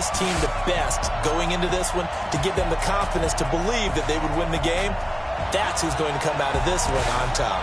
this team the best going into this one to give them the confidence to believe that they would win the game, that's who's going to come out of this one on top.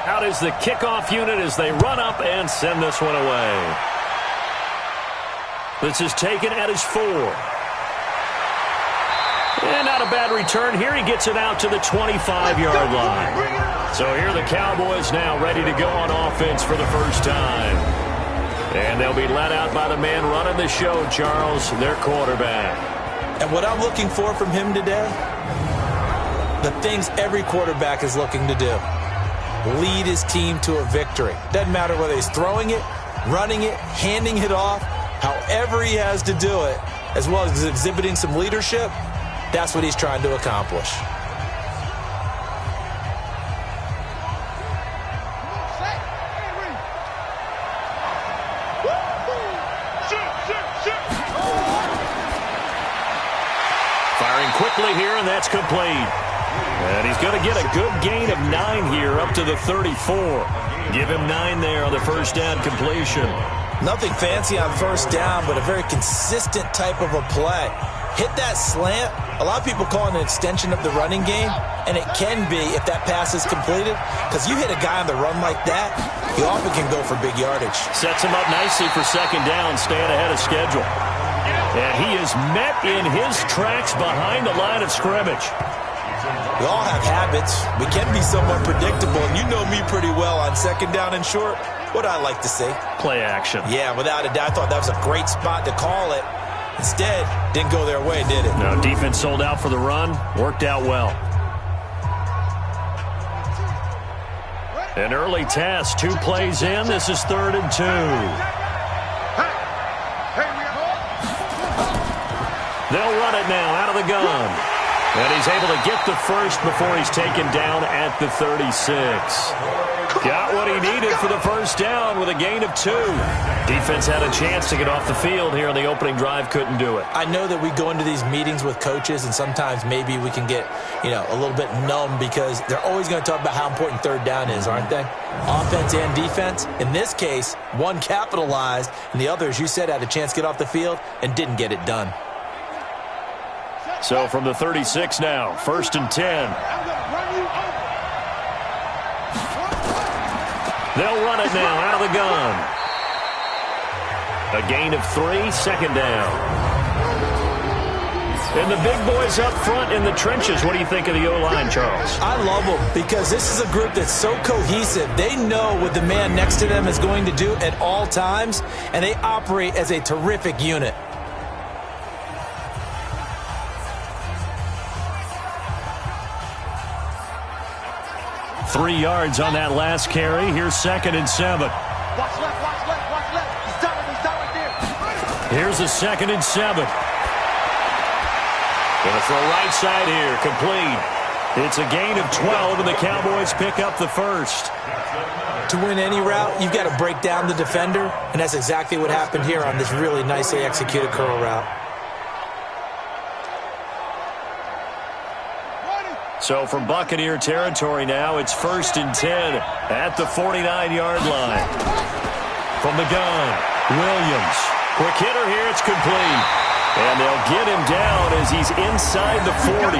Out is the kickoff unit as they run up and send this one away. This is taken at his 4. And not a bad return here. He gets it out to the 25-yard line. So here are the Cowboys now ready to go on offense for the first time. And they'll be led out by the man running the show, Charles, their quarterback. And what I'm looking for from him today, the things every quarterback is looking to do. Lead his team to a victory. Doesn't matter whether he's throwing it, running it, handing it off, however he has to do it, as well as exhibiting some leadership, that's what he's trying to accomplish. Firing quickly here, and that's complete. And he's going to get a good gain of 9 here up to the 34. Give him 9 there on the first down completion. Nothing fancy on first down, but a very consistent type of a play. Hit that slant. A lot of people call it an extension of the running game, and it can be if that pass is completed, because you hit a guy on the run like that, he often can go for big yardage. Sets him up nicely for second down, staying ahead of schedule. And he is met in his tracks behind the line of scrimmage. We all have habits. We can be somewhat predictable, and you know me pretty well on second down and short. What I like to see. Play action. Yeah, without a doubt. I thought that was a great spot to call it. Instead, didn't go their way, did it? No, defense sold out for the run. Worked out well. An early test. 2 plays in. This is 3rd and 2. They'll run it now out of the gun. And he's able to get the first before he's taken down at the 36. Got what he needed for the first down with a gain of 2. Defense had a chance to get off the field here on the opening drive, couldn't do it. I know that we go into these meetings with coaches, and sometimes maybe we can get, a little bit numb because they're always going to talk about how important third down is, aren't they? Offense and defense. In this case, one capitalized, and the other, as you said, had a chance to get off the field and didn't get it done. So from the 36 now, 1st and 10. They'll run it now out of the gun. A gain of 3, second down. And the big boys up front in the trenches. What do you think of the O-line, Charles? I love them because this is a group that's so cohesive. They know what the man next to them is going to do at all times, and they operate as a terrific unit. 3 yards on that last carry. Here's 2nd and 7. Watch left, watch left, watch left. He's done right there. Here's a 2nd and 7. Gonna throw right side here, complete. It's a gain of 12, and the Cowboys pick up the first. To win any route, you've got to break down the defender, and that's exactly what happened here on this really nicely executed curl route. So from Buccaneer territory now, it's 1st and 10 at the 49-yard line. From the gun, Williams. Quick hitter here, it's complete. And they'll get him down as he's inside the 40.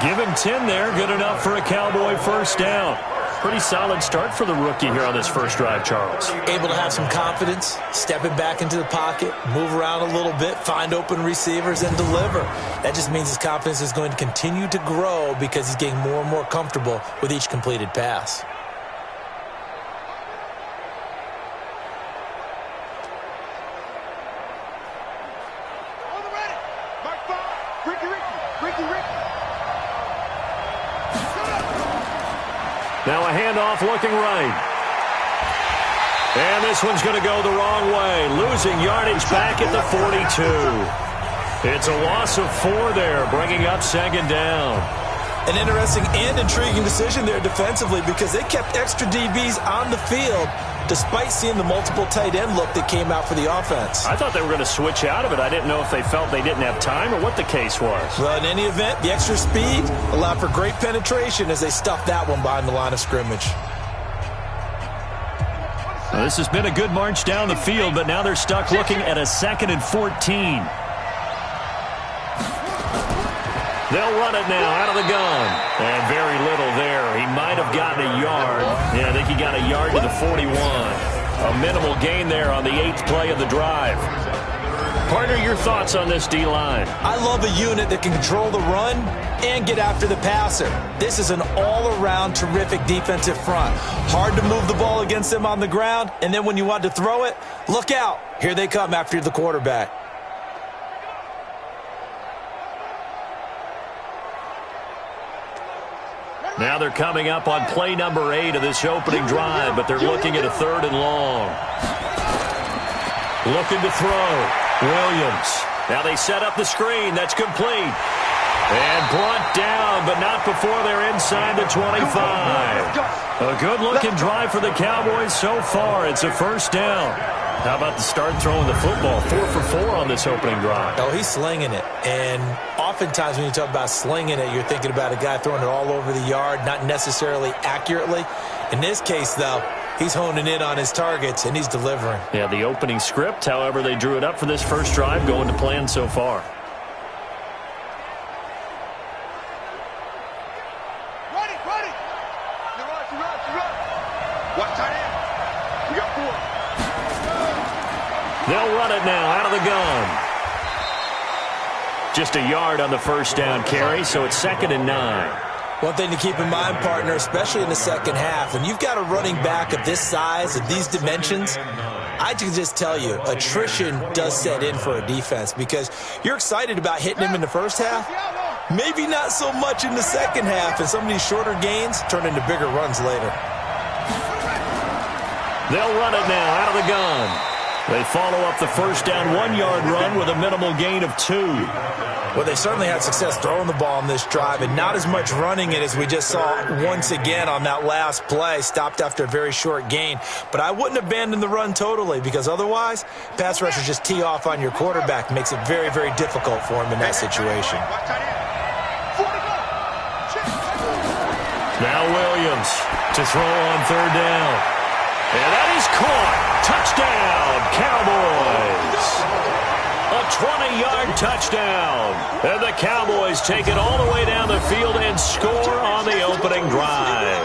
Give him 10 there, good enough for a Cowboy first down. Pretty solid start for the rookie here on this first drive, Charles. Able to have some confidence, stepping back into the pocket, move around a little bit, find open receivers, and deliver. That just means his confidence is going to continue to grow because he's getting more and more comfortable with each completed pass. Now a handoff looking right. And this one's going to go the wrong way, losing yardage back at the 42. It's a loss of 4 there, bringing up second down. An interesting and intriguing decision there defensively because they kept extra DBs on the field despite seeing the multiple tight end look that came out for the offense. I thought they were going to switch out of it. I didn't know if they felt they didn't have time or what the case was. Well, in any event, the extra speed allowed for great penetration as they stuffed that one behind the line of scrimmage. Well, this has been a good march down the field, but now they're stuck looking at a 2nd and 14. They'll run it now out of the gun. And very little there. He might have gotten a yard. Yeah, I think he got a yard to the 41. A minimal gain there on the 8th play of the drive. Partner, your thoughts on this D-line? I love a unit that can control the run and get after the passer. This is an all-around terrific defensive front. Hard to move the ball against them on the ground, and then when you want to throw it, look out. Here they come after the quarterback. Now they're coming up on play number 8 of this opening drive, but they're looking at a 3rd and long. Looking to throw. Williams. Now they set up the screen. That's complete. And brought down, but not before they're inside the 25. A good-looking drive for the Cowboys so far. It's a 1st down. How about the start throwing the football? 4 for 4 on this opening drive. Oh, he's slinging it. And oftentimes when you talk about slinging it, you're thinking about a guy throwing it all over the yard, not necessarily accurately. In this case, though, he's honing in on his targets, and he's delivering. Yeah, the opening script, however, they drew it up for this first drive, going to plan so far. Ready. You run. Watch tight end. We got 4. They'll run it now out of the gun. Just a yard on the 1st down carry, so it's 2nd and 9. One thing to keep in mind, partner, especially in the second half, when you've got a running back of this size, of these dimensions, I can just tell you, attrition does set in for a defense because you're excited about hitting him in the first half, maybe not so much in the second half, and some of these shorter gains turn into bigger runs later. They'll run it now out of the gun. They follow up the 1st down 1-yard run with a minimal gain of 2. Well, they certainly had success throwing the ball in this drive and not as much running it as we just saw once again on that last play. Stopped after a very short gain. But I wouldn't abandon the run totally because otherwise, pass rushers just tee off on your quarterback. Makes it very, very difficult for him in that situation. Now Williams to throw on 3rd down. And that is caught. Touchdown, Cowboys. A 20-yard touchdown. And the Cowboys take it all the way down the field and score on the opening drive.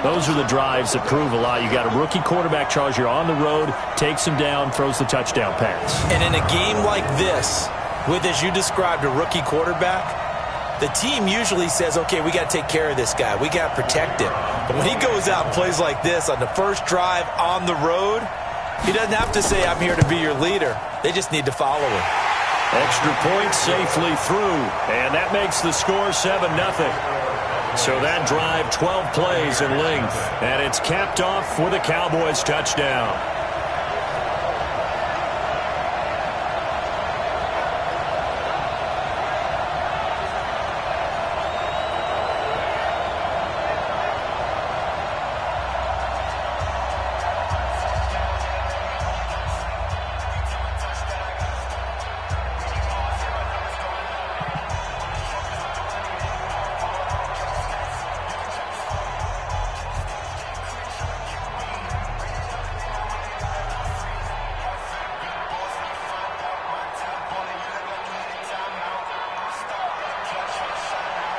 Those are the drives that prove a lot. You got a rookie quarterback, Charles. You're on the road, takes him down, throws the touchdown pass. And in a game like this, with, as you described, a rookie quarterback, the team usually says, okay, we got to take care of this guy. We got to protect him. But when he goes out and plays like this on the first drive on the road, he doesn't have to say, I'm here to be your leader. They just need to follow him. Extra point safely through, and that makes the score 7-0. So that drive, 12 plays in length, and it's capped off with a Cowboys touchdown.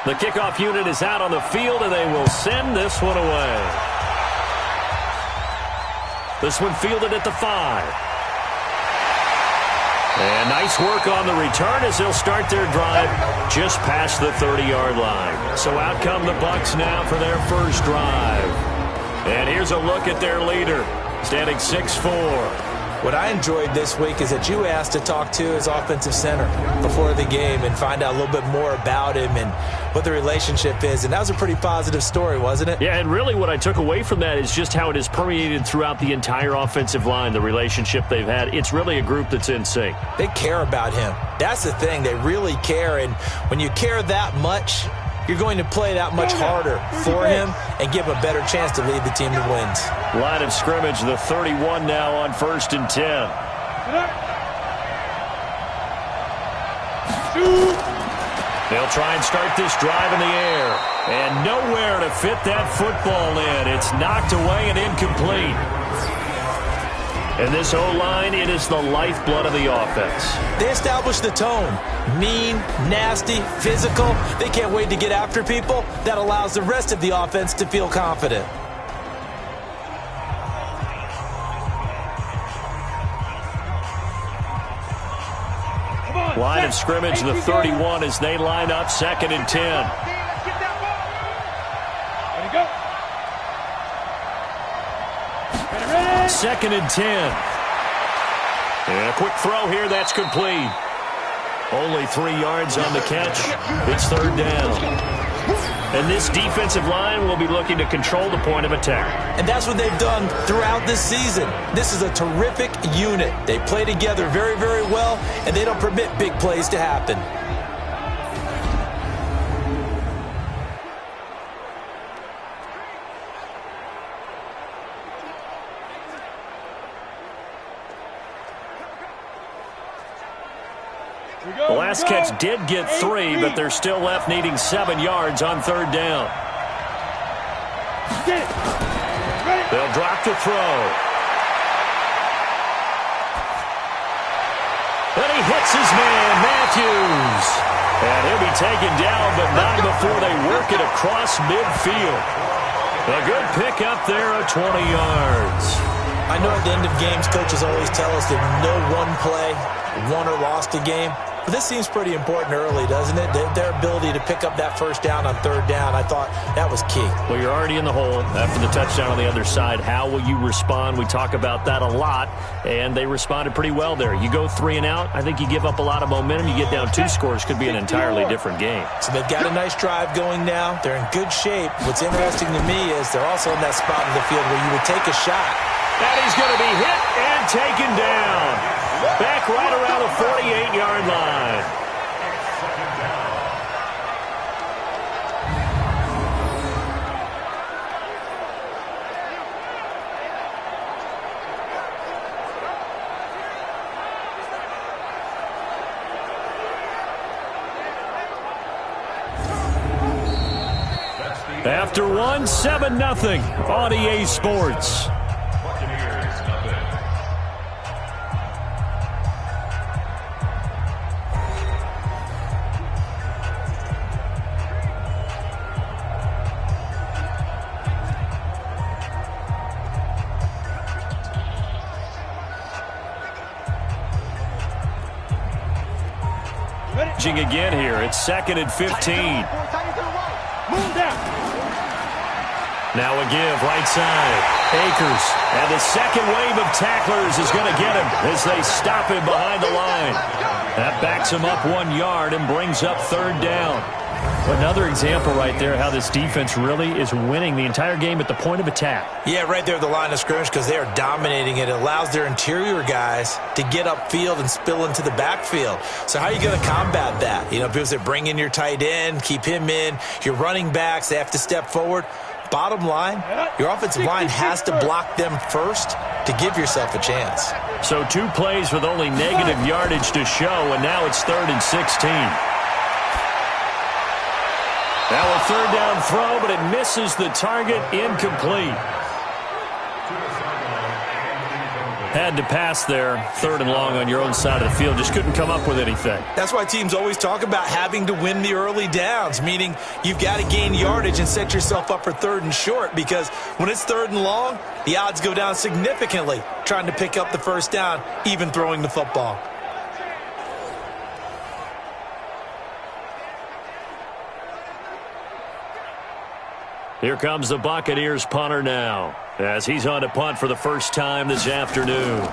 The kickoff unit is out on the field, and they will send this one away. This one fielded at the 5. And nice work on the return as they'll start their drive just past the 30-yard line. So out come the Bucs now for their first drive. And here's a look at their leader, standing 6'4". What I enjoyed this week is that you asked to talk to his offensive center before the game and find out a little bit more about him and what the relationship is. And that was a pretty positive story, wasn't it? Yeah, and really what I took away from that is just how it has permeated throughout the entire offensive line, the relationship they've had. It's really a group that's in sync. They care about him. That's the thing. They really care. And when you care that much, you're going to play that much harder for him and give him a better chance to lead the team to wins. Line of scrimmage, the 31 now on 1st and 10. They'll try and start this drive in the air. And nowhere to fit that football in. It's knocked away and incomplete. And this O-line, it is the lifeblood of the offense. They establish the tone. Mean, nasty, physical. They can't wait to get after people. That allows the rest of the offense to feel confident. Line of scrimmage, the 31 as they line up 2nd and 10. Second and 10. And a quick throw here, that's complete. Only 3 yards on the catch. It's 3rd down. And this defensive line will be looking to control the point of attack. And that's what they've done throughout this season. This is a terrific unit. They play together very, very well, and they don't permit big plays to happen. The last catch did get 3, but they're still left needing 7 yards on 3rd down. They'll drop the throw. And he hits his man, Matthews. And he'll be taken down, but not before they work it across midfield. A good pickup there of 20 yards. I know at the end of games, coaches always tell us that no one play won or lost a game. But this seems pretty important early, doesn't it? Their ability to pick up that first down on 3rd down, I thought that was key. Well, you're already in the hole after the touchdown on the other side. How will you respond? We talk about that a lot, and they responded pretty well there. You go 3 and out, I think you give up a lot of momentum. You get down 2 scores, could be an entirely different game. So they've got a nice drive going now. They're in good shape. What's interesting to me is they're also in that spot of the field where you would take a shot. And he's going to be hit and taken down. Back right around the 48-yard line. After 1, 7-0 on EA Sports. Again here, it's 2nd and 15. Now a give, right side. Akers, and the second wave of tacklers is going to get him as they stop him behind the line. That backs him up 1 yard and brings up 3rd down. Another example right there how this defense really is winning the entire game at the point of attack. Yeah, right there at the line of scrimmage because they are dominating it. It allows their interior guys to get upfield and spill into the backfield. So how are you going to combat that? You know, people say bring in your tight end, keep him in. Your running backs, they have to step forward. Bottom line, your offensive line has to block them first to give yourself a chance. So 2 plays with only negative yardage to show, and now it's 3rd and 16. Now a 3rd down throw, but it misses the target, incomplete. Had to pass there, 3rd and long on your own side of the field. Just couldn't come up with anything. That's why teams always talk about having to win the early downs, meaning you've got to gain yardage and set yourself up for 3rd and short, because when it's 3rd and long, the odds go down significantly trying to pick up the first down, even throwing the football. Here comes the Buccaneers punter now, as he's on to punt for the first time this afternoon.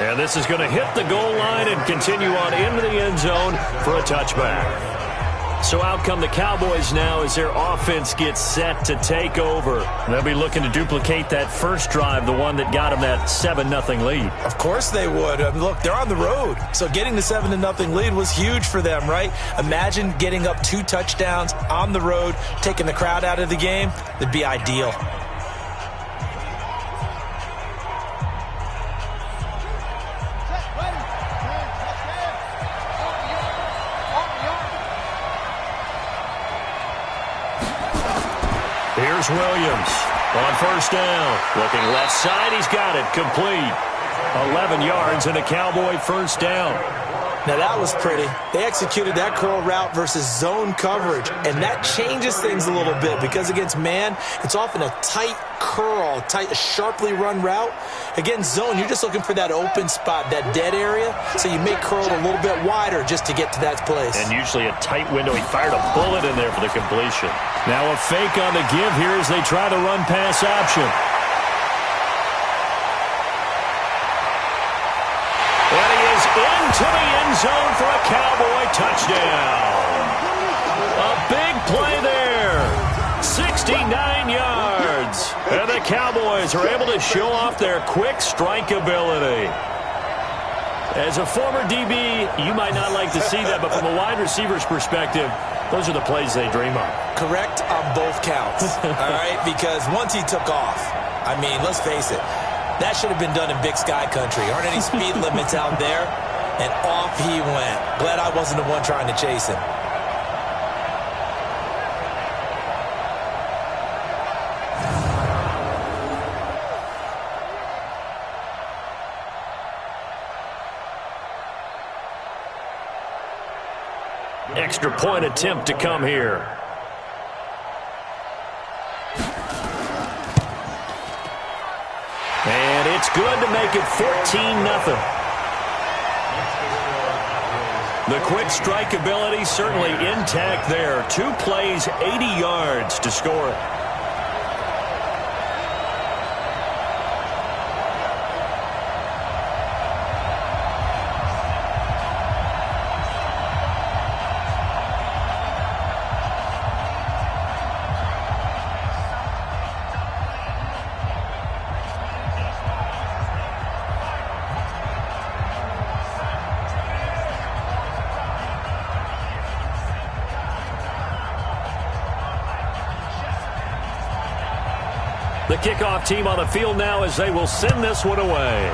And this is going to hit the goal line and continue on into the end zone for a touchback. So out come the Cowboys now as their offense gets set to take over. They'll be looking to duplicate that first drive, the one that got them that 7-0 lead. Of course they would. Look, they're on the road. So getting the 7-0 lead was huge for them, right? Imagine getting up 2 touchdowns on the road, taking the crowd out of the game. That'd be ideal. Here's Williams on first down. Looking left side, he's got it. Complete. 11 yards and a Cowboy first down. Now that was pretty. They executed that curl route versus zone coverage, and that changes things a little bit because against man, it's often a tight curl, a sharply run route. Against zone, you're just looking for that open spot, that dead area, so you make curl a little bit wider just to get to that place. And usually a tight window. He fired a bullet in there for the completion. Now a fake on the give here as they try the run-pass option. And he is into the end zone for a Cowboy touchdown. A big play there. 69 yards. And the Cowboys are able to show off their quick strike ability. As a former DB, you might not like to see that, but from a wide receiver's perspective, those are the plays they dream of. Correct on both counts, all right? Because once he took off, I mean, let's face it, that should have been done in Big Sky country. Aren't any speed limits out there? And off he went. Glad I wasn't the one trying to chase him. Extra point attempt to come here. And it's good to make it 14-0. The quick strike ability certainly intact there. 2 plays, 80 yards to score it. The kickoff team on the field now as they will send this one away.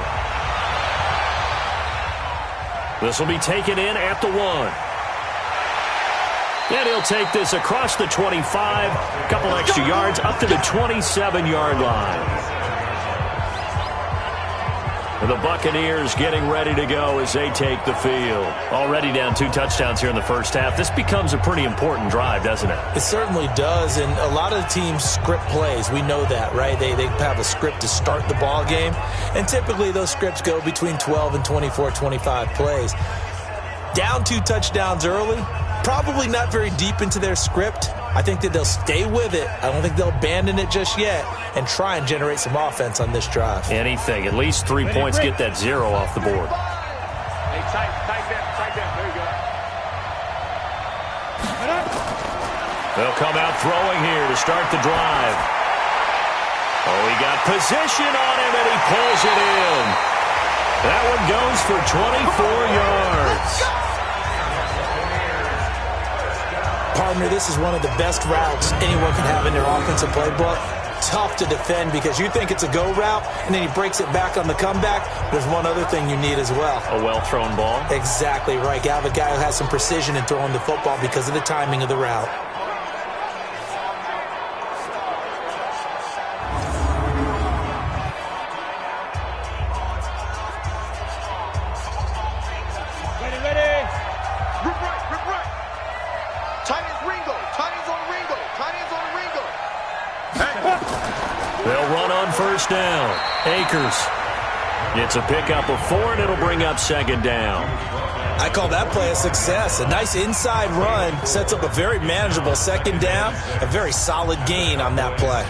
This will be taken in at the 1. And he'll take this across the 25, a couple extra yards up to the 27-yard line. And the Buccaneers getting ready to go as they take the field. Already down 2 touchdowns here in the first half. This becomes a pretty important drive, doesn't it? It certainly does, and a lot of the teams script plays. We know that, right? They have a script to start the ball game, and typically those scripts go between 12 and 24, 25 plays. Down 2 touchdowns early, probably not very deep into their script. I think that they'll stay with it. I don't think they'll abandon it just yet and try and generate some offense on this drive. Anything. At least 3 points, get that 0 off the board. Hey, tight down. There you go. They'll come out throwing here to start the drive. Oh, he got position on him, and he pulls it in. That one goes for 24 yards. Partner, this is one of the best routes anyone can have in their offensive playbook. Tough to defend because you think it's a go route, and then he breaks it back on the comeback. There's one other thing you need as well. A well-thrown ball? Exactly right. You have a guy who has some precision in throwing the football because of the timing of the route. They'll run on first down. Akers. It's a pickup of 4, and it'll bring up second down. I call that play a success. A nice inside run sets up a very manageable second down. A very solid gain on that play.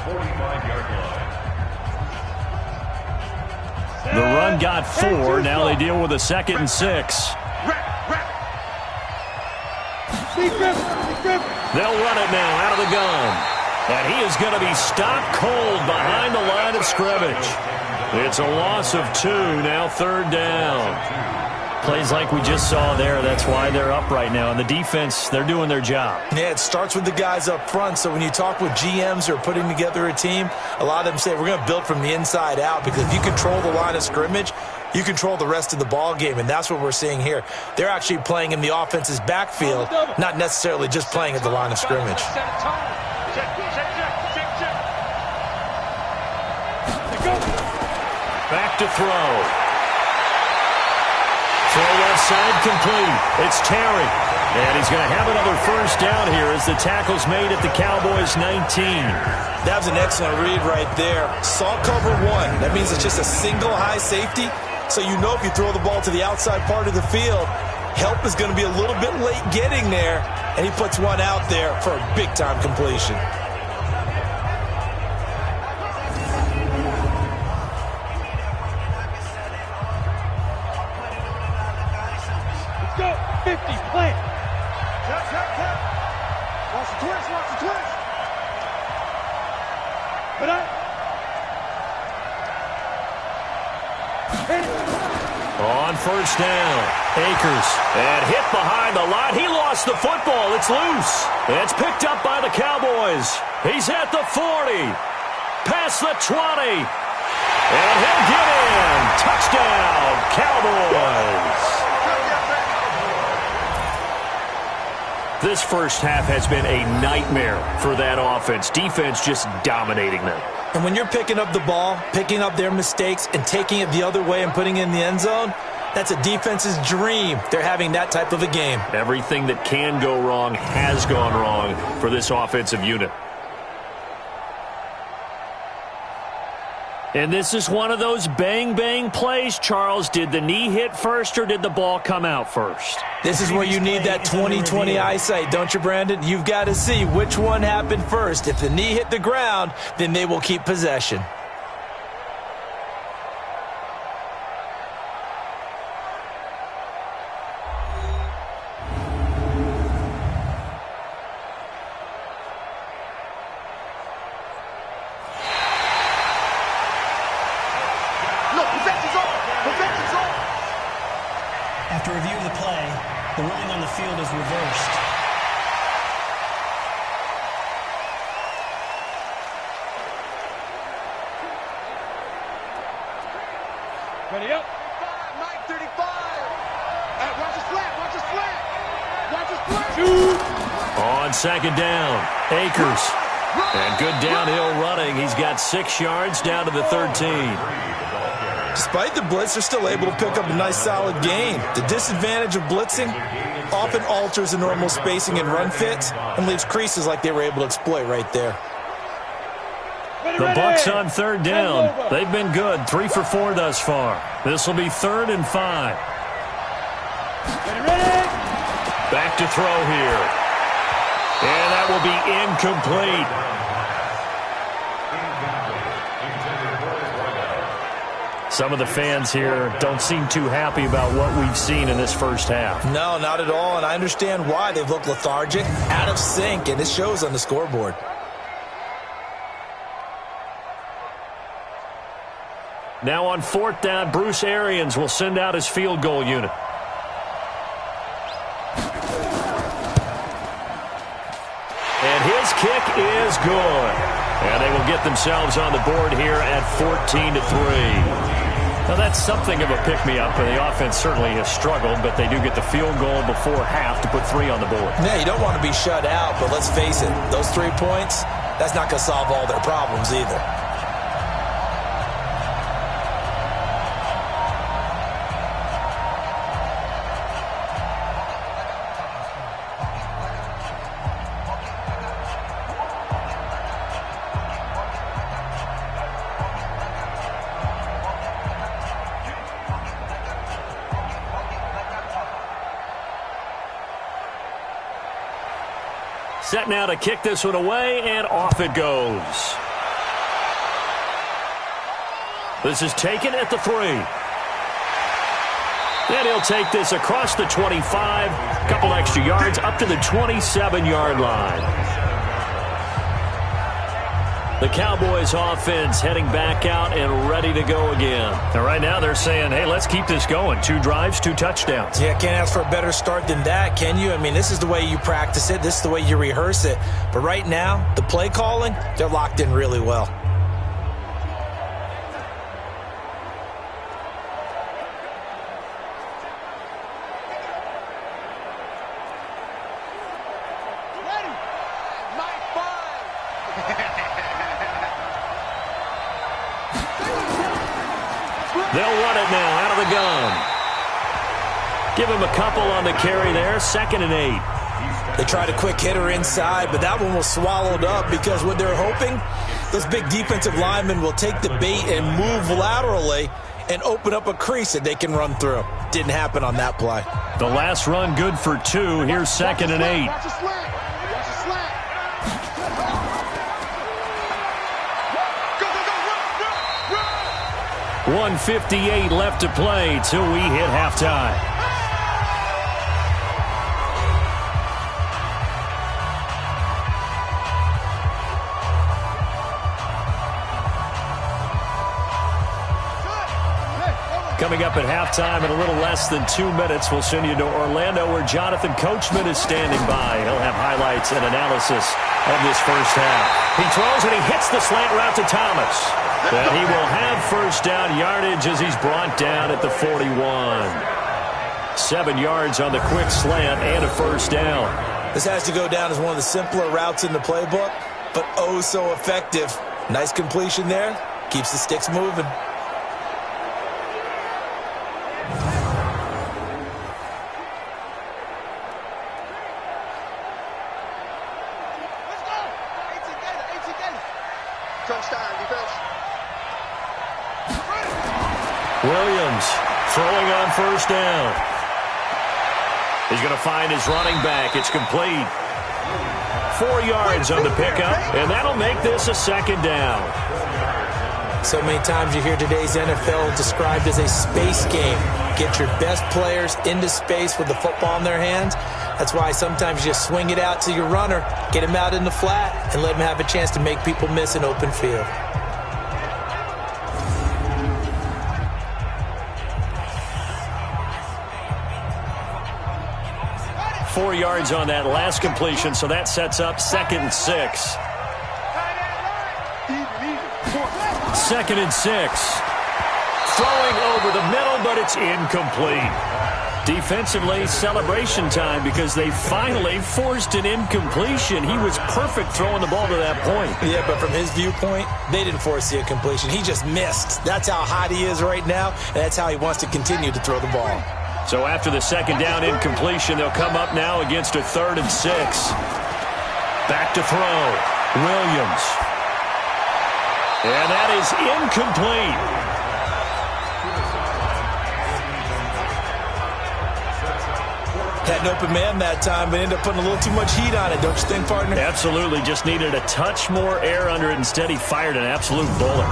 The run got 4. Now they deal with a 2nd and 6. They'll run it now out of the gun. And he is going to be stopped cold behind the line of scrimmage. It's a loss of 2, now 3rd down. Plays like we just saw there, that's why they're up right now. And the defense, they're doing their job. Yeah, it starts with the guys up front. So when you talk with GMs who are putting together a team, a lot of them say, we're going to build from the inside out. Because if you control the line of scrimmage, you control the rest of the ball game. And that's what we're seeing here. They're actually playing in the offense's backfield, not necessarily just playing at the line of scrimmage. Back to throw. Throw left side complete. It's Terry. And he's going to have another 1st down here as the tackle's made at the Cowboys' 19. That was an excellent read right there. Saw cover 1. That means it's just a single high safety. So you know if you throw the ball to the outside part of the field, help is going to be a little bit late getting there. And he puts one out there for a big-time completion. On 1st down, Akers. And hit behind the line. He lost the football. It's loose. It's picked up by the Cowboys. He's at the 40. Past the 20. And he'll get in. Touchdown, Cowboys. This first half has been a nightmare for that offense. Defense just dominating them. And when you're picking up the ball, picking up their mistakes, and taking it the other way and putting it in the end zone, that's a defense's dream. They're having that type of a game. Everything that can go wrong has gone wrong for this offensive unit. And this is one of those bang-bang plays, Charles. Did the knee hit first or did the ball come out first? This is where you need that 20/20 eyesight, don't you, Brandon? You've got to see which one happened first. If the knee hit the ground, then they will keep possession. After review of the play, the ruling on the field is reversed. Ready up. 35, 35. Watch his flat, watch his flat. Watch his flat. Shoot. On 2nd down, Akers. And good downhill running. He's got 6 yards down to the 13. Despite the blitz, they're still able to pick up a nice solid gain. The disadvantage of blitzing often alters the normal spacing and run fits and leaves creases like they were able to exploit right there. The Bucs on 3rd down. They've been good. 3 for 4 thus far. This will be 3rd and 5. Back to throw here. And that will be incomplete. Some of the fans here don't seem too happy about what we've seen in this first half. No, not at all, and I understand why. They've looked lethargic, out of sync, and it shows on the scoreboard. Now on 4th down, Bruce Arians will send out his field goal unit. And his kick is good. And they will get themselves on the board here at 14-3. Now, that's something of a pick-me-up, and the offense certainly has struggled, but they do get the field goal before half to put 3 on the board. Yeah, you don't want to be shut out, but let's face it, those 3 points, that's not going to solve all their problems either. Set now to kick this one away, and off it goes. This is taken at the 3. And he'll take this across the 25, a couple extra yards up to the 27-yard line. The Cowboys offense heading back out and ready to go again. And right now they're saying, hey, let's keep this going. 2 drives, 2 touchdowns. Yeah, can't ask for a better start than that, can you? I mean, this is the way you practice it. This is the way you rehearse it. But right now, the play calling, they're locked in really well. They'll run it now out of the gun. Give him a couple on the carry there. 2nd and 8. They tried a quick hitter inside, but that one was swallowed up because what they're hoping, those big defensive linemen will take the bait and move laterally and open up a crease that they can run through. Didn't happen on that play. The last run good for 2. Here's 2nd and 8. 1:58 left to play till we hit halftime. Coming up at halftime in a little less than 2 minutes, we'll send you to Orlando where Jonathan Coachman is standing by. He'll have highlights and analysis of this first half. He throws and he hits the slant route to Thomas. And he will have first down yardage as he's brought down at the 41. 7 yards on the quick slant and a first down. This has to go down as one of the simpler routes in the playbook, but oh so effective. Nice completion there. Keeps the sticks moving. Williams throwing on first down. He's going to find his running back. It's complete. 4 yards on the pickup, and that'll make this a 2nd down. So many times you hear today's NFL described as a space game. Get your best players into space with the football in their hands. That's why sometimes you just swing it out to your runner, get him out in the flat, and let him have a chance to make people miss an open field. Four yards on that last completion, so that sets up 2nd and 6. 2nd and 6. Throwing over the middle, but it's incomplete. Defensively, celebration time because they finally forced an incompletion. He was perfect throwing the ball to that point. Yeah, but from his viewpoint, they didn't force the incompletion. He just missed. That's how hot he is right now, and that's how he wants to continue to throw the ball. So after the 2nd down incompletion, they'll come up now against a 3rd and 6. Back to throw. Williams. And that is incomplete. Had an open man that time, but ended up putting a little too much heat on it, don't you think, partner? Absolutely. Just needed a touch more air under it. Instead, he fired an absolute bullet.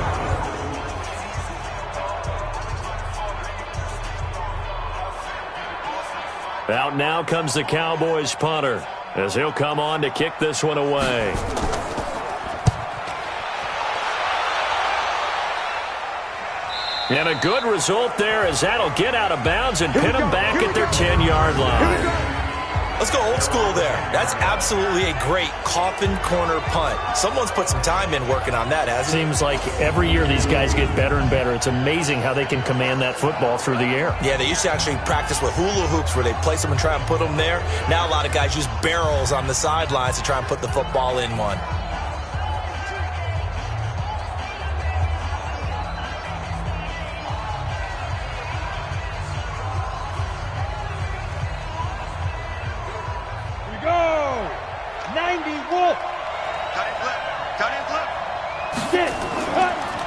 Out now comes the Cowboys punter as he'll come on to kick this one away. And a good result there as that'll get out of bounds and pin them back at their 10-yard line. Let's go old school there. That's absolutely a great coffin corner punt. Someone's put some time in working on that, hasn't it? Seems like every year these guys get better and better. It's amazing how they can command that football through the air. Yeah, they used to actually practice with hula hoops where they place them and try and put them there. Now a lot of guys use barrels on the sidelines to try and put the football in one.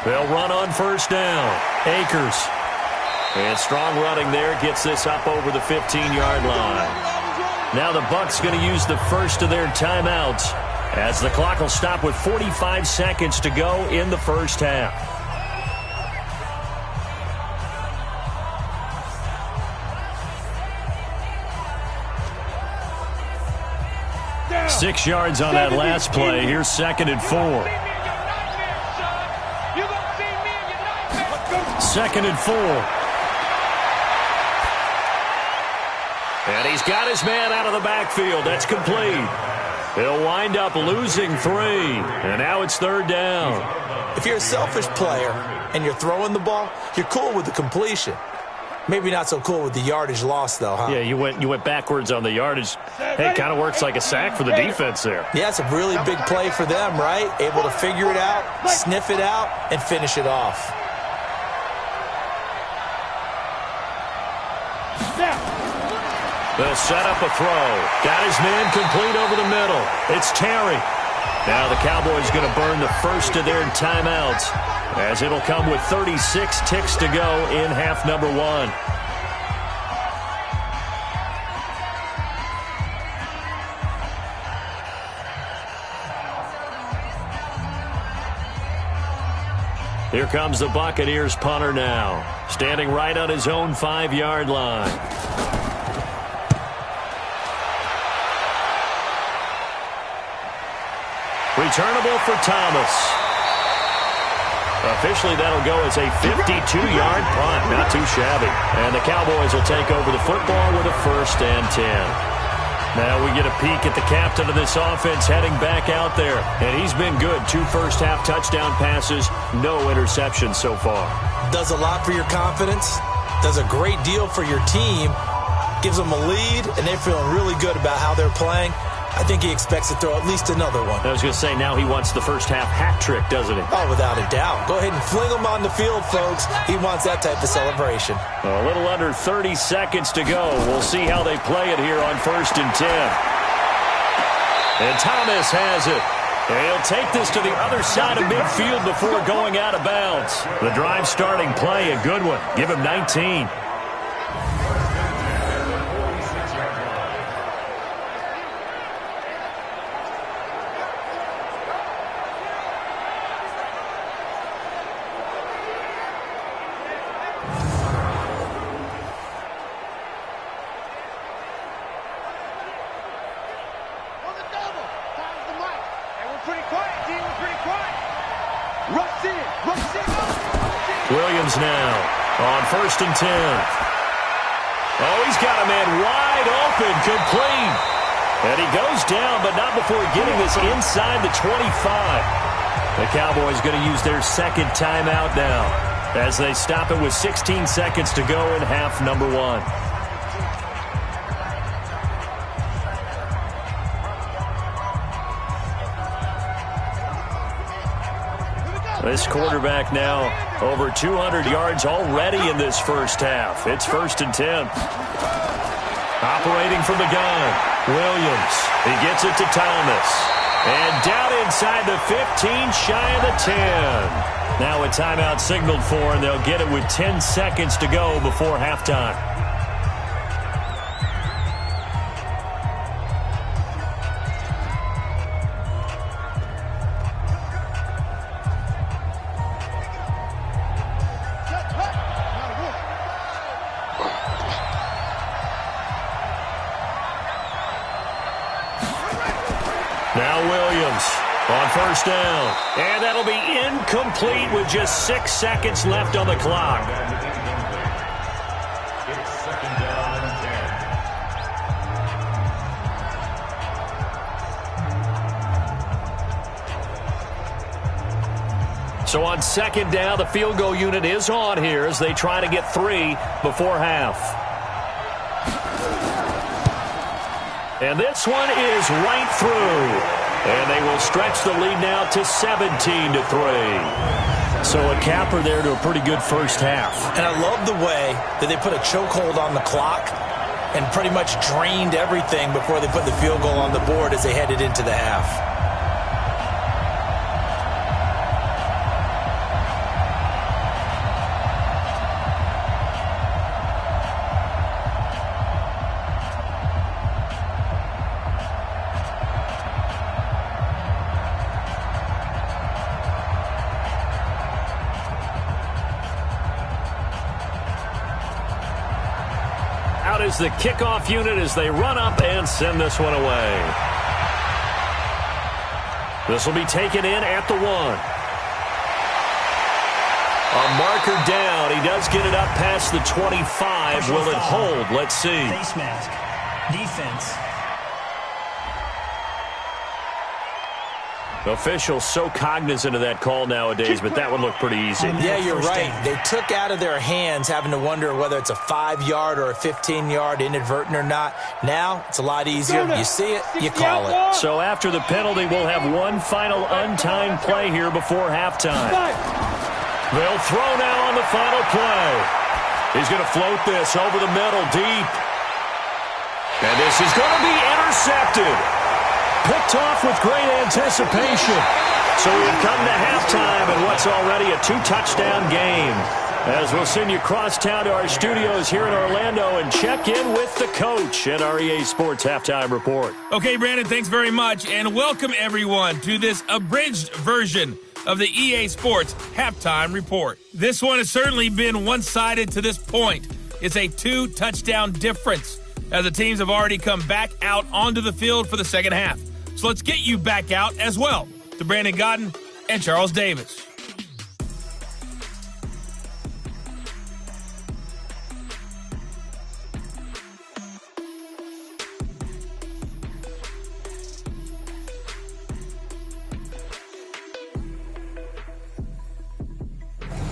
They'll run on first down. Akers. And strong running there gets this up over the 15-yard line. Now the Bucs going to use the first of their timeouts as the clock will stop with 45 seconds to go in the first half. 6 yards on that last play. Here's 2nd and 4. 2nd and 4. And he's got his man out of the backfield. That's complete. He'll wind up losing 3. And now it's 3rd down. If you're a selfish player and you're throwing the ball, you're cool with the completion. Maybe not so cool with the yardage loss, though, huh? Yeah, you went backwards on the yardage. Hey, it kind of works like a sack for the defense there. Yeah, it's a really big play for them, right? Able to figure it out, sniff it out, and finish it off. They'll set up a throw. Got his man complete over the middle. It's Terry. Now the Cowboys going to burn the first of their timeouts, as it'll come with 36 ticks to go in half number 1. Here comes the Buccaneers punter now, standing right on his own 5-yard line. Returnable for Thomas. Officially, that'll go as a 52-yard punt. Not too shabby. And the Cowboys will take over the football with a 1st and 10. Now we get a peek at the captain of this offense heading back out there. And he's been good. 2 first-half touchdown passes, no interceptions so far. Does a lot for your confidence. Does a great deal for your team. Gives them a lead, and they're feeling really good about how they're playing. I think he expects to throw at least another one. I was going to say, now he wants the first-half hat trick, doesn't he? Oh, without a doubt. Go ahead and fling him on the field, folks. He wants that type of celebration. A little under 30 seconds to go. We'll see how they play it here on 1st and 10. And Thomas has it. And he'll take this to the other side of midfield before going out of bounds. The drive starting play, a good one. Give him 19. Williams now on 1st and 10. Oh, he's got a man wide open, complete. And he goes down, but not before getting this inside the 25. The Cowboys going to use their 2nd timeout now, as they stop it with 16 seconds to go in half number 1. This quarterback now over 200 yards already in this first half. It's 1st and 10. Operating from the gun, Williams. He gets it to Thomas. And down inside the 15, shy of the 10. Now a timeout signaled for, and they'll get it with 10 seconds to go before halftime. Now Williams on 1st down. And that'll be incomplete with just 6 seconds left on the clock. It's 2nd down and 10. So on 2nd down, the field goal unit is on here as they try to get 3 before half. And this one is right through. And they will stretch the lead now to 17-3. So a capper there to a pretty good first half. And I love the way that they put a chokehold on the clock and pretty much drained everything before they put the field goal on the board as they headed into the half. Is the kickoff unit as they run up and send this one away. This will be taken in at the 1. A marker down. He does get it up past the 25. Will it hold? Let's see. Face mask. Defense. Officials so cognizant of that call nowadays, but that would look pretty easy. Yeah, you're right. They took out of thetheir hands having to wonder whether it's a 5-yard or a 15-yard, inadvertent or not. Now, it's a lot easier. You see it, you call it. So after the penalty, we'll have one final untimed play here before halftime. They'll throw now on the final play. He's going to float this over the middle deep. And this is going to be intercepted. Picked off with great anticipation. So we've come to halftime in what's already a 2-touchdown game. As we'll send you cross-town to our studios here in Orlando and check in with the coach at our EA Sports Halftime Report. Okay, Brandon, thanks very much. And welcome, everyone, to this abridged version of the EA Sports Halftime Report. This one has certainly been one-sided to this point. It's a 2-touchdown difference as the teams have already come back out onto the field for the second half. So let's get you back out as well to Brandon Godden and Charles Davis.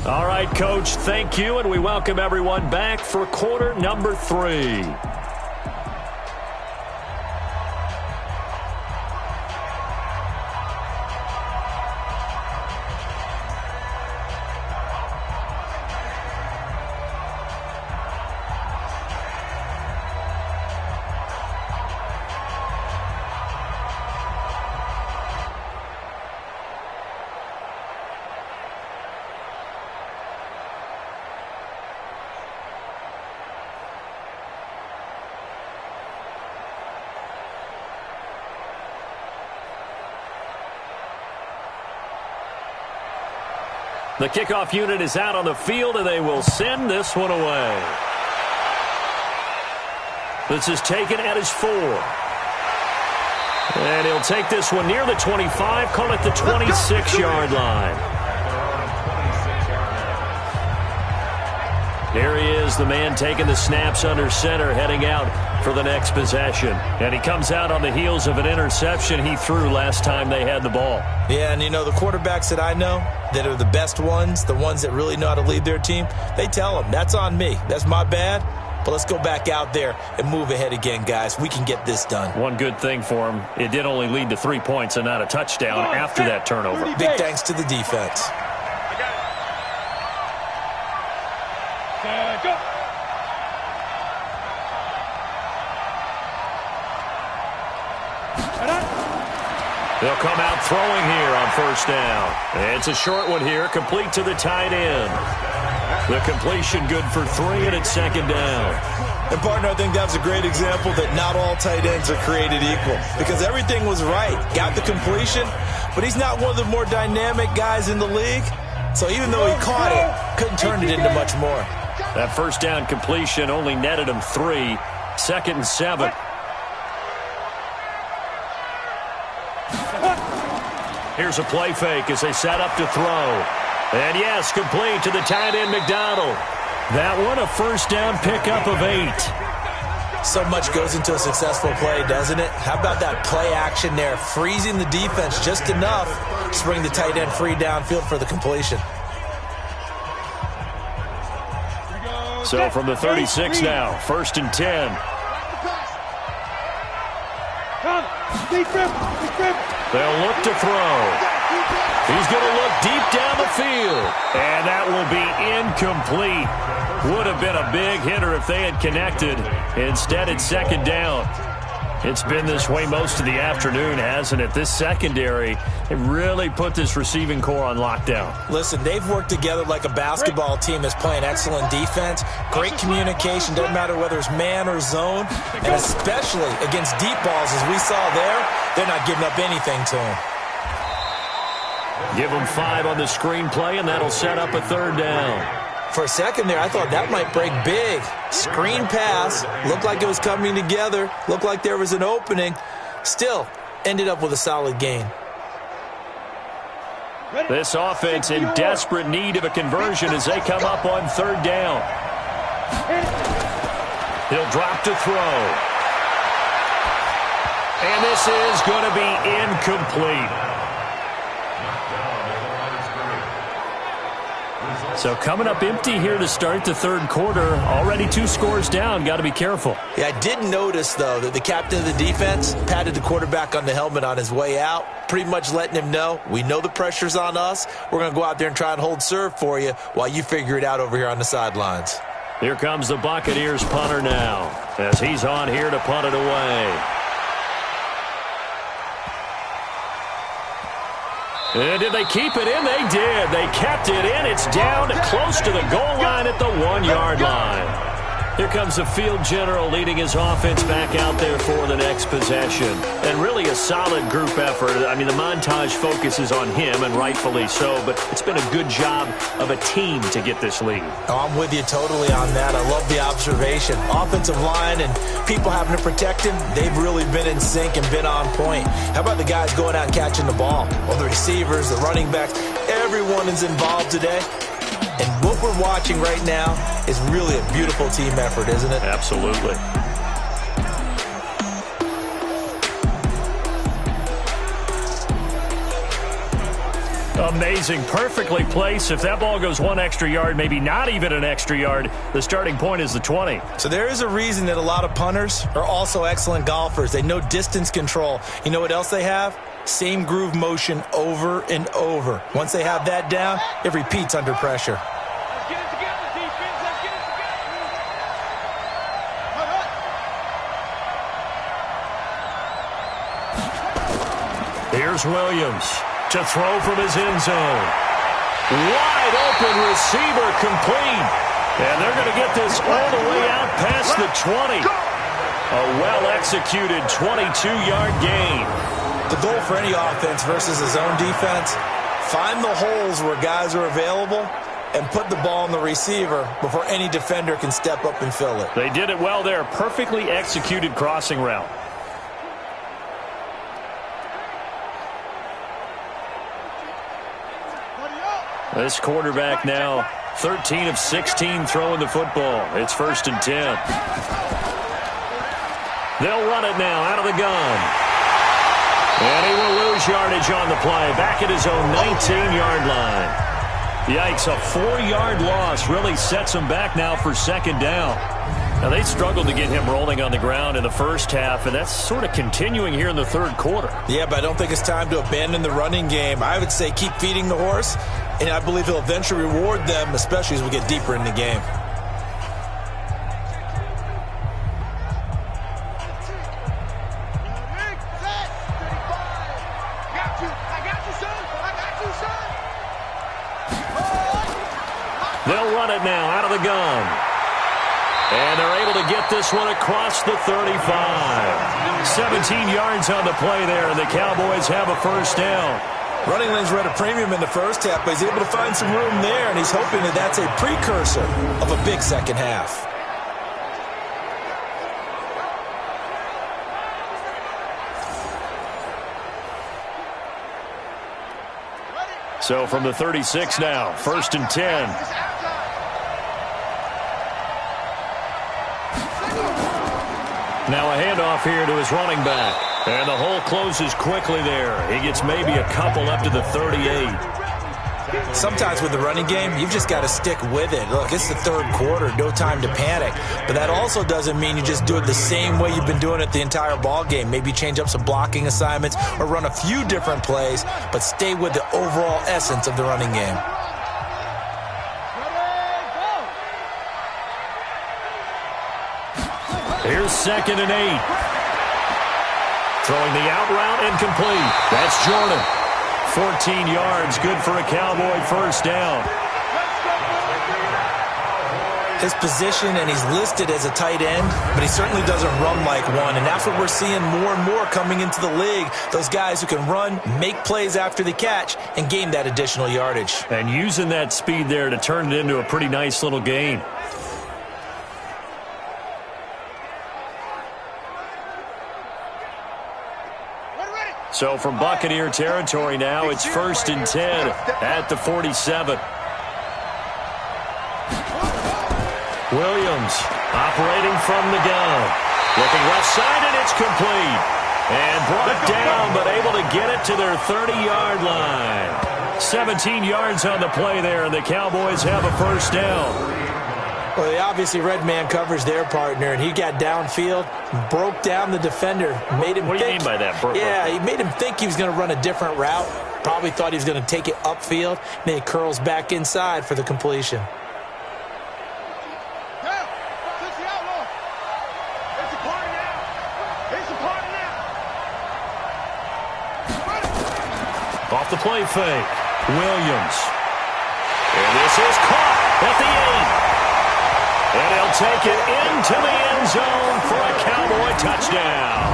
All right, Coach, thank you, and we welcome everyone back for quarter number 3. The kickoff unit is out on the field, and they will send this one away. This is taken at his 4. And he'll take this one near the 25, call it the 26-yard line. Here he is, the man taking the snaps under center, heading out for the next possession. And he comes out on the heels of an interception he threw last time they had the ball. Yeah, and you know, the quarterbacks that I know that are the best ones, the ones that really know how to lead their team, they tell them, that's on me. That's my bad. But let's go back out there and move ahead again, guys. We can get this done. One good thing for him, it did only lead to 3 points and not a touchdown after that turnover. Big thanks to the defense. Go. They'll come out throwing here on first down. It's a short one here, complete to the tight end. The completion good for 3, and it's second down. And, partner, I think that's a great example that not all tight ends are created equal because everything was right. Got the completion, but he's not one of the more dynamic guys in the league. So even though he caught it, couldn't turn it into much more. That first down completion only netted him 3. Second and 7. Here's a play fake as they set up to throw. And yes, complete to the tight end, McDonald. That one a first down pickup of 8. So much goes into a successful play, doesn't it? How about that play action there, freezing the defense just enough to bring the tight end free downfield for the completion. So from the 36 now, first and 10. They'll look to throw. He's going to look deep down the field. And that will be incomplete. Would have been a big hitter if they had connected. Instead, it's second down. It's been this way most of the afternoon, hasn't it? This secondary, they really put this receiving core on lockdown. Listen, they've worked together like a basketball team that's playing excellent defense. Great communication, doesn't matter whether it's man or zone. And especially against deep balls, as we saw there, they're not giving up anything to them. Give them 5 on the screenplay, and that'll set up a third down. For a second there, I thought that might break big. Screen pass, looked like it was coming together, looked like there was an opening. Still, ended up with a solid gain. This offense in desperate need of a conversion as they come up on third down. He'll drop to throw. And this is going to be incomplete. So coming up empty here to start the third quarter. Already 2 scores down. Got to be careful. Yeah, I did notice, though, that the captain of the defense patted the quarterback on the helmet on his way out, pretty much letting him know, we know the pressure's on us. We're going to go out there and try and hold serve for you while you figure it out over here on the sidelines. Here comes the Buccaneers punter now as he's on here to punt it away. And did they keep it in? They did. They kept it in. It's down close to the goal line at the 1-yard line. Here comes the field general leading his offense back out there for the next possession. And really a solid group effort. I mean, the montage focuses on him, and rightfully so, but it's been a good job of a team to get this lead. Oh, I'm with you totally on that. I love the observation. Offensive line and people having to protect him, they've really been in sync and been on point. How about the guys going out and catching the ball? Well, the receivers, the running backs, everyone is involved today. And what we're watching right now is really a beautiful team effort, isn't it? Absolutely. Amazing. Perfectly placed. If that ball goes 1 extra yard, maybe not even an extra yard, the starting point is the 20. So there is a reason that a lot of punters are also excellent golfers. They know distance control. You know what else they have? Same groove motion over and over. Once they have that down, it repeats under pressure. Let's get it together, defense. Let's get it together. Here's Williams to throw from his end zone. Wide open receiver complete. And they're going to get this all the way out past the 20. A well-executed 22-yard gain. The goal for any offense versus his own defense, find the holes where guys are available and put the ball on the receiver before any defender can step up and fill it. They did it well there. Perfectly executed crossing route. This quarterback now 13 of 16 throwing the football. It's 1st and 10. They'll run it now out of the gun. And he will lose yardage on the play. Back at his own 19-yard line. Yikes, a 4-yard loss really sets him back now for 2nd down. Now, they struggled to get him rolling on the ground in the first half, and that's sort of continuing here in the third quarter. Yeah, but I don't think it's time to abandon the running game. I would say keep feeding the horse, and I believe he'll eventually reward them, especially as we get deeper in the game. They'll run it now out of the gun. And they're able to get this one across the 35. 17 yards on the play there, and the Cowboys have a 1st down. Running lanes were at a premium in the first half, but he's able to find some room there, and he's hoping that that's a precursor of a big second half. So from the 36 now, 1st and 10. Now a handoff here to his running back. And the hole closes quickly there. He gets maybe a couple up to the 38. Sometimes with the running game, you've just got to stick with it. Look, it's the third quarter, no time to panic. But that also doesn't mean you just do it the same way you've been doing it the entire ball game. Maybe change up some blocking assignments or run a few different plays, but stay with the overall essence of the running game. Here's 2nd and 8. Throwing the out route incomplete. That's Jordan. 14 yards, good for a Cowboy 1st down. His position, and he's listed as a tight end, but he certainly doesn't run like one, and that's what we're seeing more and more coming into the league. Those guys who can run, make plays after the catch, and gain that additional yardage. And using that speed there to turn it into a pretty nice little gain. So from Buccaneer territory now, it's 1st and 10 at the 47. Williams operating from the gun. Looking left side, and it's complete. And brought down, but able to get it to their 30-yard line. 17 yards on the play there, and the Cowboys have a first down. Well, they obviously red man coverage their partner, and he got downfield, broke down the defender, made him What do you mean by that? Yeah, he made him think he was going to run a different route. Probably thought he was going to take it upfield, and then he curls back inside for the completion. Off the play fake, Williams. And this is caught at the 8. And he'll take it into the end zone for a Cowboy touchdown.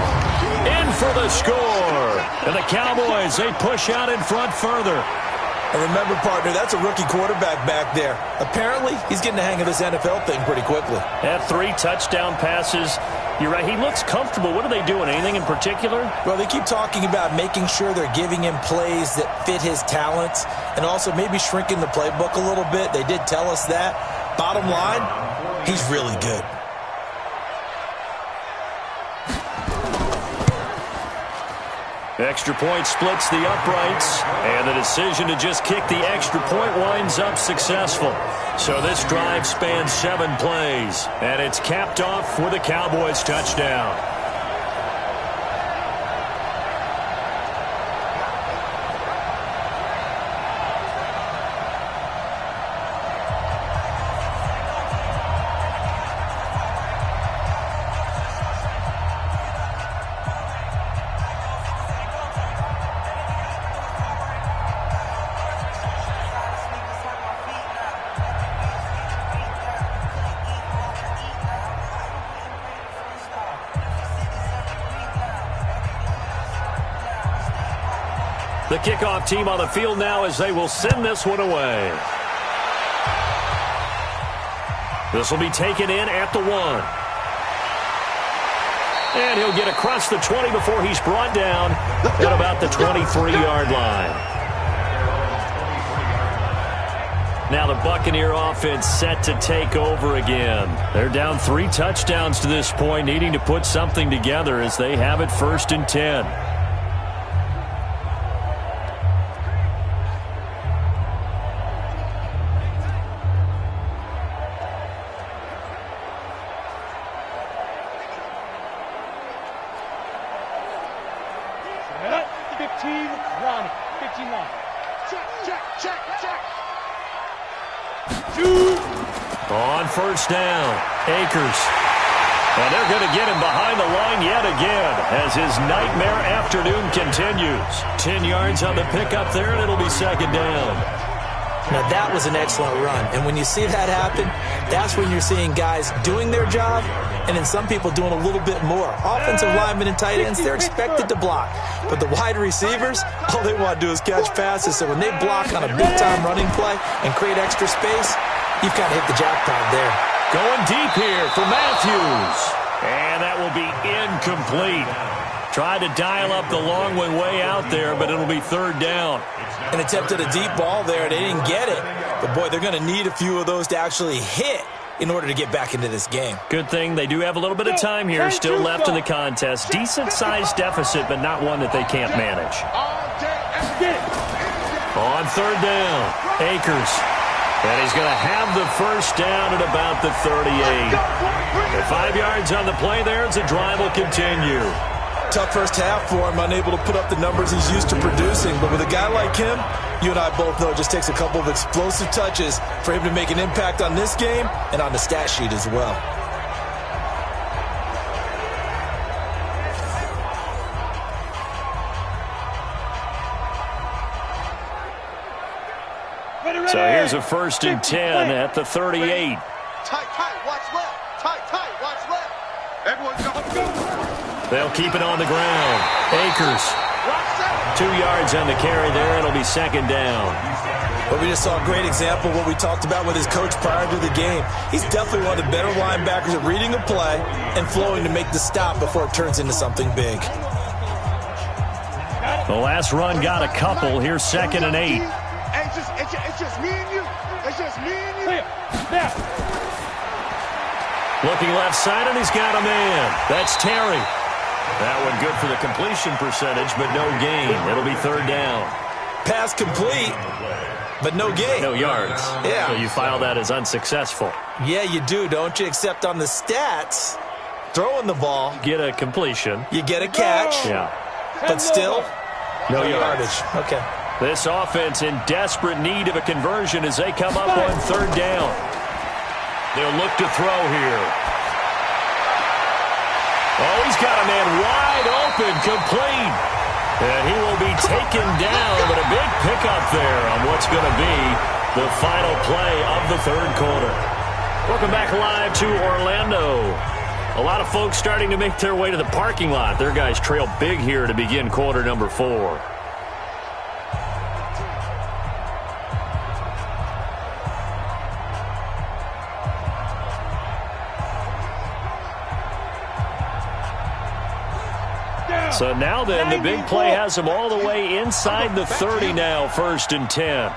In for the score. And the Cowboys, they push out in front further. And remember, partner, that's a rookie quarterback back there. Apparently, he's getting the hang of this NFL thing pretty quickly. Had 3 touchdown passes. You're right, he looks comfortable. What are they doing? Anything in particular? Well, they keep talking about making sure they're giving him plays that fit his talents and also maybe shrinking the playbook a little bit. They did tell us that. Bottom line, he's really good. Extra point splits the uprights, and the decision to just kick the extra point winds up successful. So this drive spans 7 plays, and it's capped off with a Cowboys touchdown. The kickoff team on the field now as they will send this one away. This will be taken in at the 1. And he'll get across the 20 before he's brought down at about the 23-yard line. Now the Buccaneer offense set to take over again. They're down 3 touchdowns to this point, needing to put something together as they have it 1st and 10. On first down, Akers. And they're going to get him behind the line yet again as his nightmare afternoon continues. 10 yards on the pickup there, and it'll be 2nd down. Now, that was an excellent run. And when you see that happen, that's when you're seeing guys doing their job and then some people doing a little bit more. Offensive linemen and tight ends, they're expected to block. But the wide receivers, all they want to do is catch passes. So when they block on a big-time running play and create extra space, you've kind of hit the jackpot there. Going deep here for Matthews. And that will be incomplete. Tried to dial up the long one way out there, but it'll be 3rd down. An attempt at a deep ball there. They didn't get it. But, boy, they're going to need a few of those to actually hit in order to get back into this game. Good thing they do have a little bit of time here still left in the contest. Decent-sized deficit, but not one that they can't manage. On 3rd down, Akers. And he's going to have the first down at about the 38. At 5 yards on the play there, the drive will continue. Tough first half for him, unable to put up the numbers he's used to producing. But with a guy like him, you and I both know it just takes a couple of explosive touches for him to make an impact on this game and on the stat sheet as well. So here's a 1st and 10 at the 38. Tight, watch left. Tight, watch left. Everyone go. They'll keep it on the ground. Akers. 2 yards on the carry there. It'll be 2nd down. But we just saw a great example of what we talked about with his coach prior to the game. He's definitely one of the better linebackers at reading a play and flowing to make the stop before it turns into something big. The last run got a couple. Here's 2nd and 8. Hey, it's just me and you. It's just me and you. Looking left side, and he's got a man. That's Terry. That one good for the completion percentage, but no gain. It'll be 3rd down. Pass complete, but no gain. No yards. Yeah. So you file that as unsuccessful. Yeah, you do, don't you? Except on the stats, throwing the ball, Get a completion. you get a catch, Yeah. but still, No yardage. Okay. This offense in desperate need of a conversion as they come up on 3rd down. They'll look to throw here. Oh, he's got a man wide open, complete. And he will be taken down, but a big pickup there on what's going to be the final play of the 3rd quarter. Welcome back live to Orlando. A lot of folks starting to make their way to the parking lot. Their guys trail big here to begin quarter number 4. So now then, the big play has them all the way inside the 30 now, 1st and 10.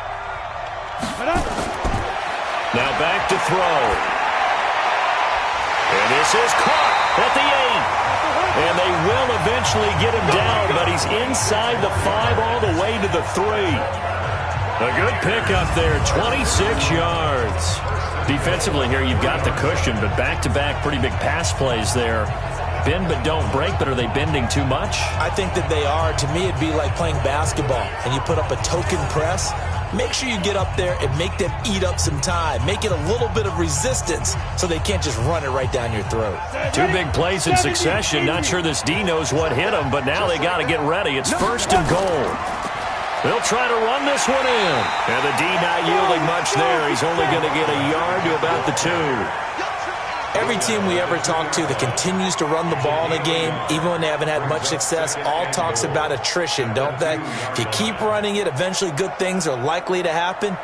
Now back to throw. And this is caught at the 8. And they will eventually get him down, but he's inside the 5 all the way to the 3. A good pickup there, 26 yards. Defensively here, you've got the cushion, but back-to-back pretty big pass plays there. Bend but don't break, but are they bending too much? I think that they are. To me, it'd be like playing basketball, and you put up a token press. Make sure you get up there and make them eat up some time. Make it a little bit of resistance so they can't just run it right down your throat. 2 big plays in succession. Not sure this D knows what hit him, but now they got to get ready. It's 1st and goal. They'll try to run this one in. And the D not yielding much there. He's only going to get a yard to about the 2. Every team we ever talk to that continues to run the ball in a game, even when they haven't had much success, all talks about attrition, don't they? If you keep running it, eventually good things are likely to happen.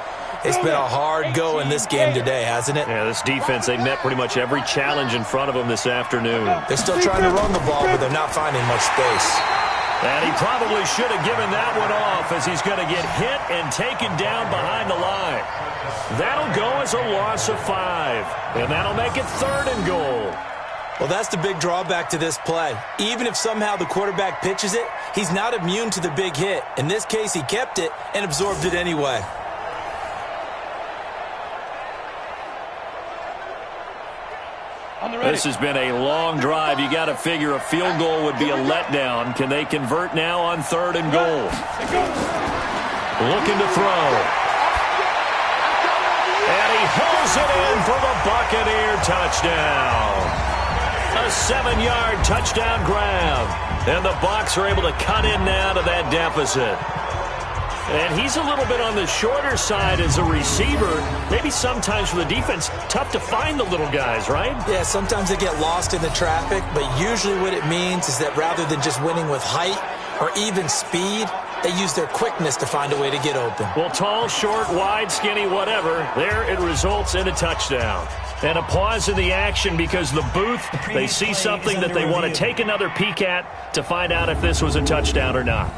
It's been a hard go in this game today, hasn't it? Yeah, this defense, they met pretty much every challenge in front of them this afternoon. They're still trying to run the ball, but they're not finding much space. And he probably should have given that one off as he's going to get hit and taken down behind the line. That'll go as a loss of 5. And that'll make it 3rd and goal. Well, that's the big drawback to this play. Even if somehow the quarterback pitches it, he's not immune to the big hit. In this case, he kept it and absorbed it anyway. This has been a long drive. You got to figure a field goal would be a letdown. Can they convert now on 3rd and goal? Looking to throw. And he hauls it in for the Buccaneer touchdown. A 7-yard touchdown grab. And the Bucs are able to cut in now to that deficit. And he's a little bit on the shorter side as a receiver. Maybe sometimes for the defense, tough to find the little guys, right? Yeah, sometimes they get lost in the traffic, but usually what it means is that rather than just winning with height or even speed, they use their quickness to find a way to get open. Well, tall, short, wide, skinny, whatever, there it results in a touchdown. And a pause in the action because the booth, they see something that they want to take another peek at to find out if this was a touchdown or not.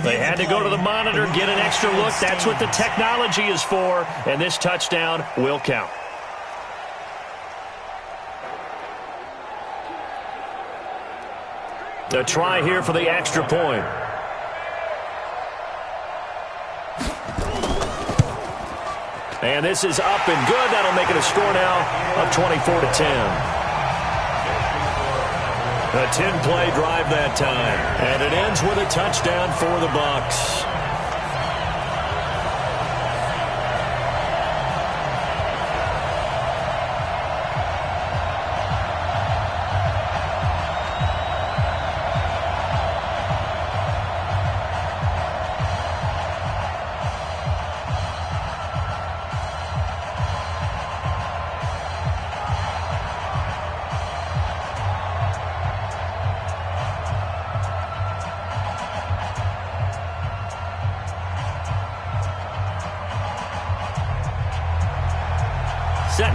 They had to go to the monitor, get an extra look. That's what the technology is for, and this touchdown will count. A try here for the extra point. And this is up and good. That'll make it a score now of 24-10. A 10-play drive that time. And it ends with a touchdown for the Bucs.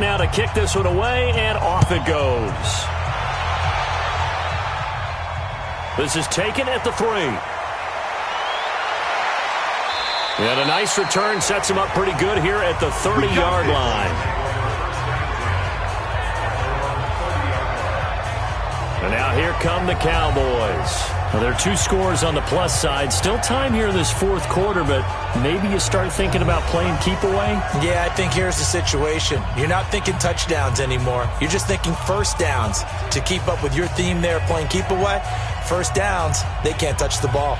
now to kick this one away, and off it goes. This is taken at the 3. And a nice return sets him up pretty good here at the 30-yard line. And now here come the Cowboys. Well, there are 2 scores on the plus side. Still time here in this fourth quarter, but maybe you start thinking about playing keep away? Yeah, I think here's the situation. You're not thinking touchdowns anymore. You're just thinking first downs. To keep up with your theme there, playing keep away, first downs, they can't touch the ball.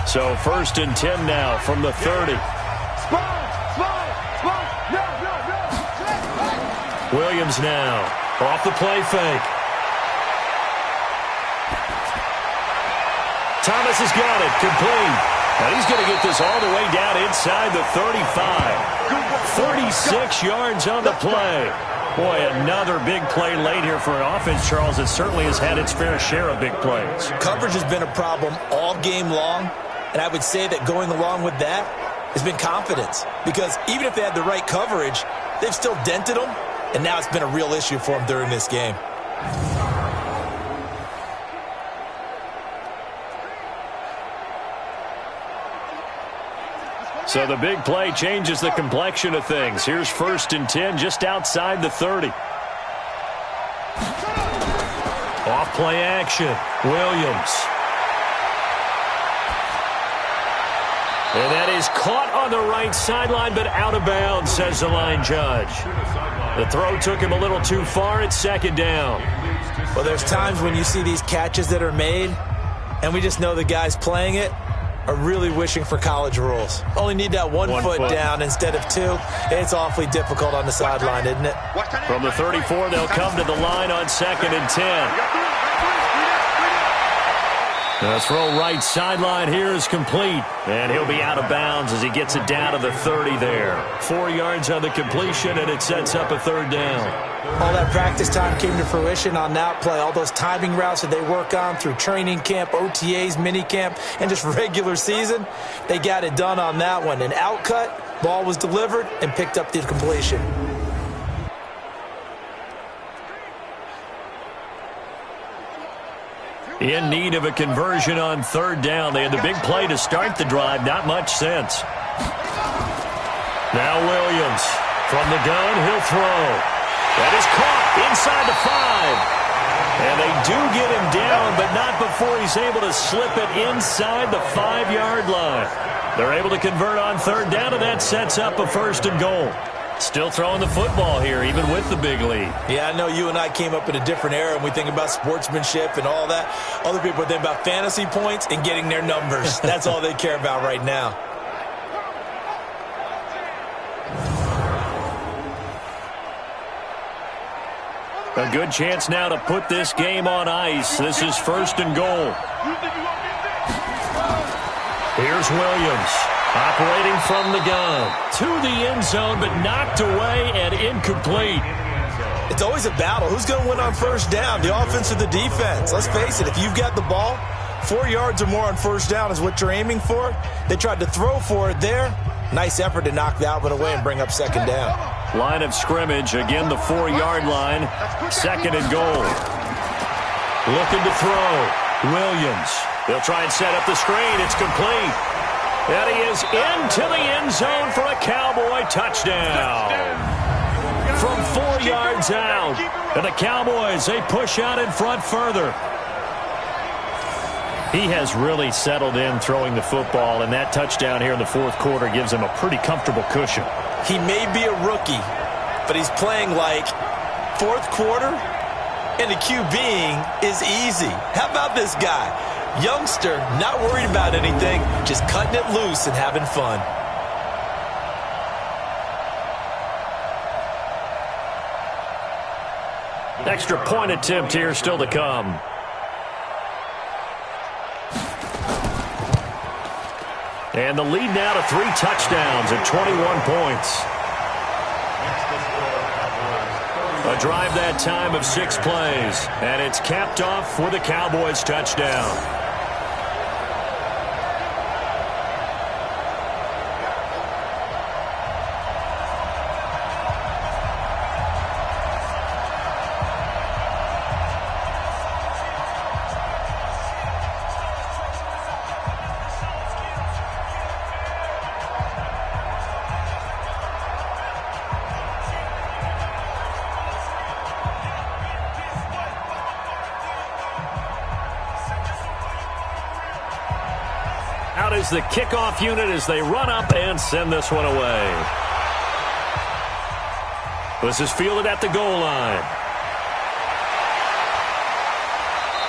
So 1st and 10 now from the 30. Williams now off the play fake. Thomas has got it, complete. And he's going to get this all the way down inside the 35. 36 yards on the play. Boy, another big play late here for an offense, Charles. It certainly has had its fair share of big plays. Coverage has been a problem all game long, and I would say that going along with that has been confidence. Because even if they had the right coverage, they've still dented them. And now it's been a real issue for him during this game. So the big play changes the complexion of things. Here's 1st and 10 just outside the 30. Off play action. Williams. And that is caught on the right sideline, but out of bounds, says the line judge. The throw took him a little too far. It's 2nd down. Well, there's times when you see these catches that are made, and we just know the guys playing it are really wishing for college rules. Only need that one foot down instead of 2. It's awfully difficult on the sideline, isn't it? From the 34, they'll come to the line on 2nd and 10. The throw right sideline here is complete. And he'll be out of bounds as he gets it down to the 30 there. 4 yards on the completion, and it sets up a 3rd down. All that practice time came to fruition on that play. All those timing routes that they work on through training camp, OTAs, minicamp, and just regular season, they got it done on that one. An outcut, ball was delivered, and picked up the completion. In need of a conversion on 3rd down. They had the big play to start the drive. Not much sense. Now Williams. From the gun, he'll throw. That is caught inside the 5. And they do get him down, but not before he's able to slip it inside the 5-yard line. They're able to convert on 3rd down, and that sets up a 1st and goal. Still throwing the football here, even with the big lead. Yeah, I know you and I came up in a different era, and we think about sportsmanship and all that. Other people think about fantasy points and getting their numbers. That's all they care about right now. A good chance now to put this game on ice. This is 1st and goal. Here's Williams. Operating from the gun. To the end zone, but knocked away and incomplete. It's always a battle. Who's going to win on 1st down, the offense or the defense? Let's face it, if you've got the ball, 4 yards or more on 1st down is what you're aiming for. They tried to throw for it there. Nice effort to knock that one away and bring up 2nd down. Line of scrimmage, again the 4-yard line. 2nd and goal. Looking to throw. Williams. They'll try and set up the screen. It's complete. And he is into the end zone for a Cowboy touchdown. From 4 yards out. And the Cowboys, they push out in front further. He has really settled in throwing the football, and that touchdown here in the 4th quarter gives him a pretty comfortable cushion. He may be a rookie, but he's playing like 4th quarter, and the QBing is easy. How about this guy? Youngster, not worried about anything, just cutting it loose and having fun. Extra point attempt here still to come. And the lead now to 3 touchdowns at 21 points. A drive that time of 6 plays. And it's capped off with a Cowboys touchdown. is the kickoff unit as they run up and send this one away. This is fielded at the goal line.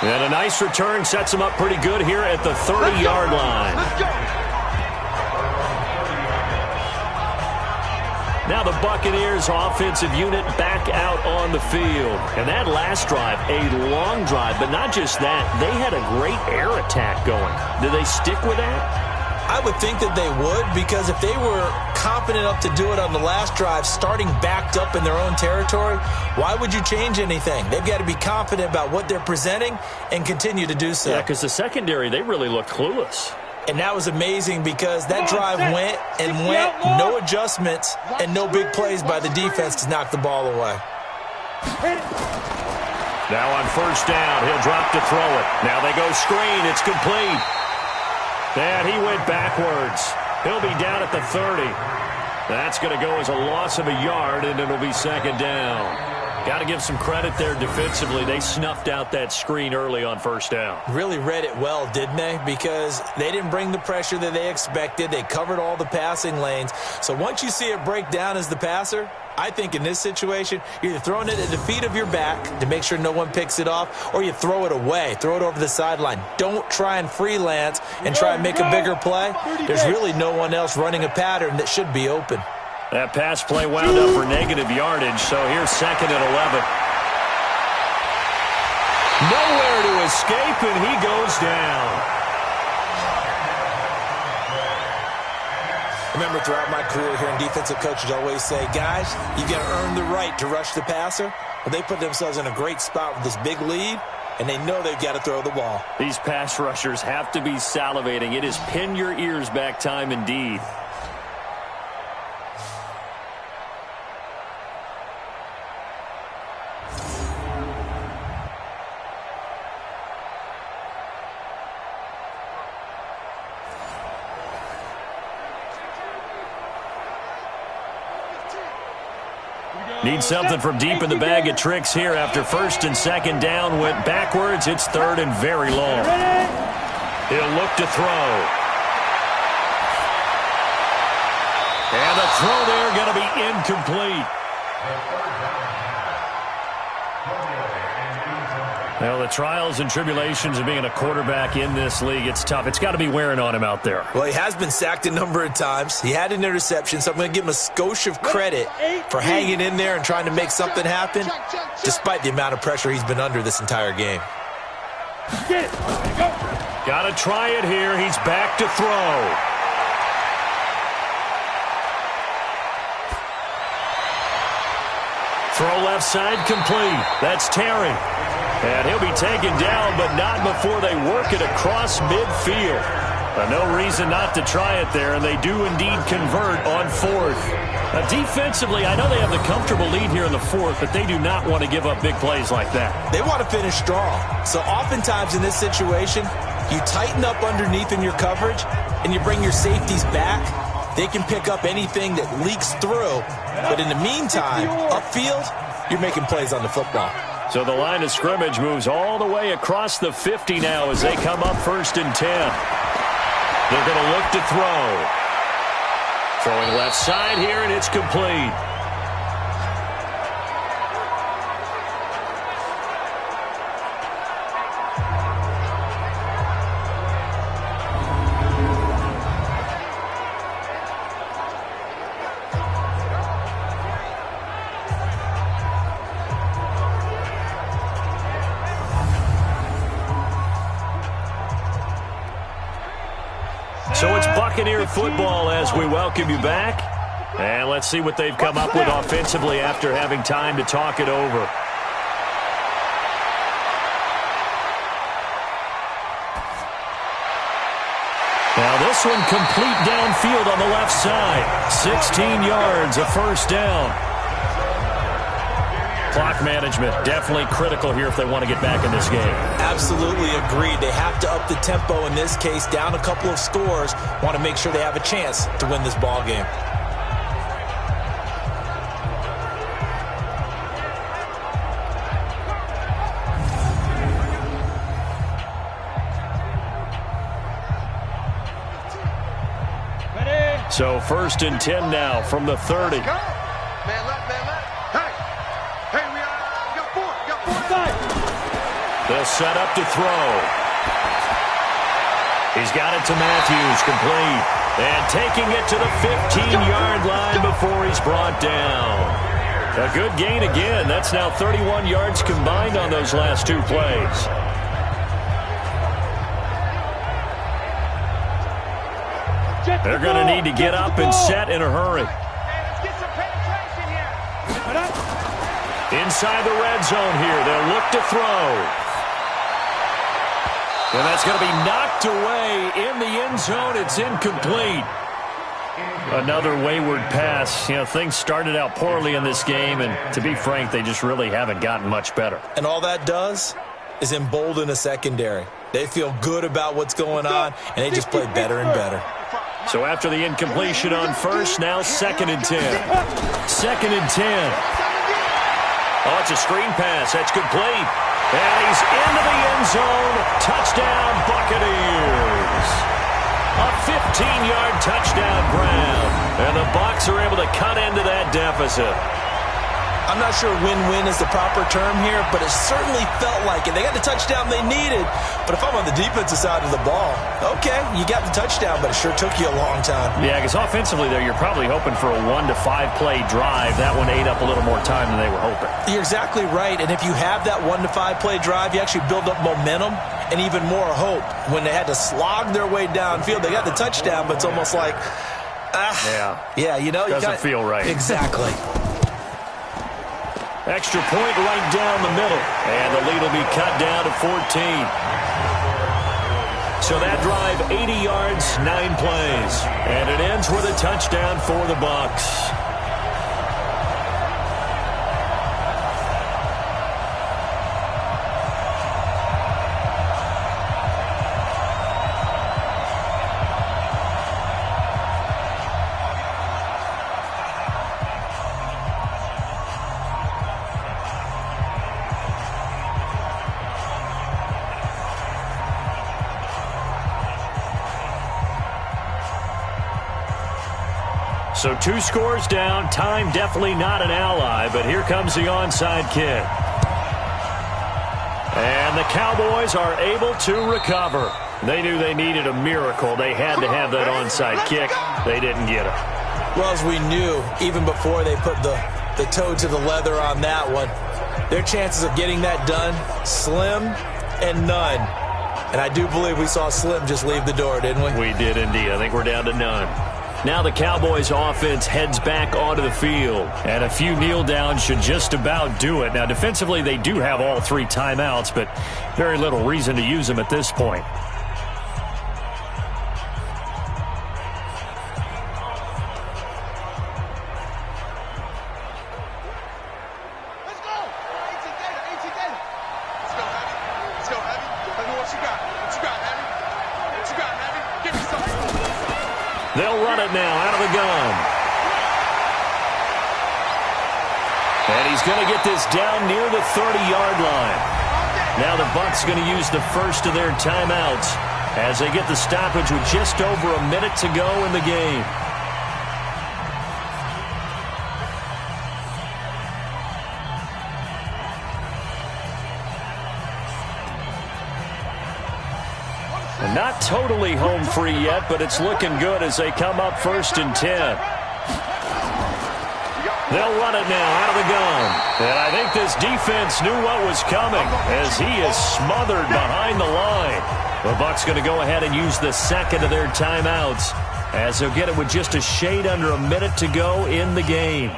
And a nice return sets him up pretty good here at the 30-yard line. Let's go. Now the Buccaneers offensive unit back out on the field. And that last drive, a long drive, but not just that. They had a great air attack going. Do they stick with that? I would think that they would, because if they were confident enough to do it on the last drive, starting backed up in their own territory, why would you change anything? They've got to be confident about what they're presenting and continue to do so. Yeah, because the secondary, they really looked clueless. And that was amazing because that drive went and went, no adjustments and no big plays by the defense to knock the ball away. Now on first down, he'll drop to throw it. Now they go screen. It's complete. And he went backwards. He'll be down at the 30. That's going to go as a loss of a yard, and it'll be second down. Got to give some credit there defensively. They snuffed out that screen early on first down. Really read it well, didn't they? Because they didn't bring the pressure that they expected. They covered all the passing lanes. So once you see it break down as the passer, I think in this situation, you're either throwing it at the feet of your back to make sure no one picks it off, or you throw it away, throw it over the sideline. Don't try and freelance and try and make a bigger play. There's really no one else running a pattern that should be open. That pass play wound up for negative yardage, so here's second and 11. Nowhere to escape, and he goes down. Remember, throughout my career here in defensive coaches always say, guys, you got to earn the right to rush the passer. Well, they put themselves in a great spot with this big lead, and they know they've got to throw the ball. These pass rushers have to be salivating. It is pin your ears back time indeed. Need something from deep in the bag of tricks here after first and second down went backwards. It's third and very long. He'll look to throw. And the throw there going to be incomplete. Well, the trials and tribulations of being a quarterback in this league, it's tough. It's got to be wearing on him out there. Well, he has been sacked a number of times. He had an interception, so I'm going to give him a skosh of credit for hanging in there and trying to make something happen, despite the amount of pressure he's been under this entire game. Got to try it here. He's back to throw. Throw left side complete. That's Terry. And he'll be taken down, but not before they work it across midfield. No reason not to try it there, and they do indeed convert on fourth. Defensively, I know they have the comfortable lead here in the fourth, but they do not want to give up big plays like that. They want to finish strong. So oftentimes in this situation, you tighten up underneath in your coverage, and you bring your safeties back. They can pick up anything that leaks through. But in the meantime, upfield, you're making plays on the football. So the line of scrimmage moves all the way across the 50 now as they come up first and 10. They're going to look to throw. Throwing left side here, and it's complete. So it's Buccaneer football as we welcome you back. And let's see what they've come up with offensively after having time to talk it over. Now this one complete downfield on the left side. 16 yards, a first down. Clock management definitely critical here if they want to get back in this game. Absolutely agreed. They have to up the tempo in this case, down a couple of scores, want to make sure they have a chance to win this ball game. So 1st and 10 now from the 30. Man, let. Hey, we got four inside. They'll set up to throw. He's got it to Matthews, complete. And taking it to the 15-yard line before he's brought down. A good gain again. That's now 31 yards combined on those last 2 plays. They're going to need to get up and set in a hurry. Let's get some penetration here. Inside the red zone here. They'll look to throw. And that's going to be knocked away in the end zone. It's incomplete. Another wayward pass. You know, things started out poorly in this game, and to be frank, they just really haven't gotten much better. And all that does is embolden a secondary. They feel good about what's going on, and they just play better and better. So after the incompletion on first, now 2nd and 10. 2nd and 10. Oh, it's a screen pass. That's complete. And he's into the end zone. Touchdown, Buccaneers. A 15-yard touchdown grab. And the Bucs are able to cut into that deficit. I'm not sure win-win is the proper term here, but it certainly felt like it. They got the touchdown they needed, but if I'm on the defensive side of the ball, okay, you got the touchdown, but it sure took you a long time. Yeah, because offensively there, you're probably hoping for a 1 to 5 play drive. That one ate up a little more time than they were hoping. You're exactly right, and if you have that 1 to 5 play drive, you actually build up momentum and even more hope. When they had to slog their way downfield, they got the touchdown, but it's almost like, yeah, you know, doesn't feel right. Exactly. Extra point right down the middle. And the lead will be cut down to 14. So that drive, 80 yards, 9 plays. And it ends with a touchdown for the Bucs. So 2 scores down. Time definitely not an ally, but here comes the onside kick. And the Cowboys are able to recover. They knew they needed a miracle. They had to have that onside kick. They didn't get it. Well, as we knew, even before they put the toe to the leather on that one, their chances of getting that done, slim and none. And I do believe we saw Slim just leave the door, didn't we? We did indeed. I think we're down to none. Now the Cowboys offense heads back onto the field. And a few kneel downs should just about do it. Now defensively they do have all 3 timeouts, but very little reason to use them at this point. Let's go. 18 data. Let's go, Heavy. Let me what you got. Heavy? Give me something. They'll run it now out of the gun. And he's going to get this down near the 30-yard line. Now the Bucs going to use the first of their timeouts as they get the stoppage with just over a minute to go in the game. Not totally home free yet, but it's looking good as they come up 1st and 10. They'll run it now out of the gun. And I think this defense knew what was coming as he is smothered behind the line. The Bucs going to go ahead and use the second of their timeouts as they'll get it with just a shade under a minute to go in the game.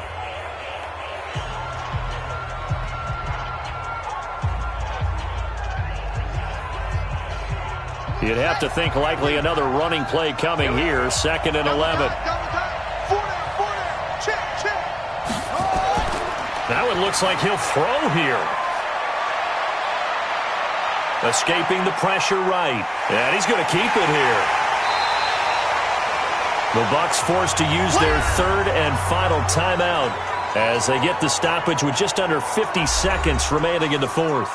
You'd have to think likely another running play coming here. 2nd and 11. Now it looks like he'll throw here. Escaping the pressure right. And he's going to keep it here. The Bucs forced to use their 3rd and final timeout as they get the stoppage with just under 50 seconds remaining in the 4th.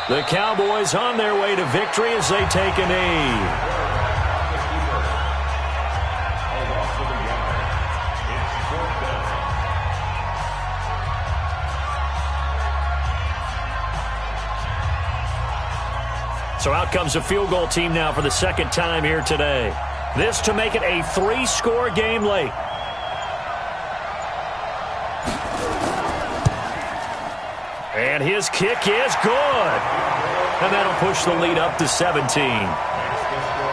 The Cowboys on their way to victory as they take a knee. So out comes a field goal team now for the second time here today. This to make it a 3-score game late. And his kick is good. And that'll push the lead up to 17.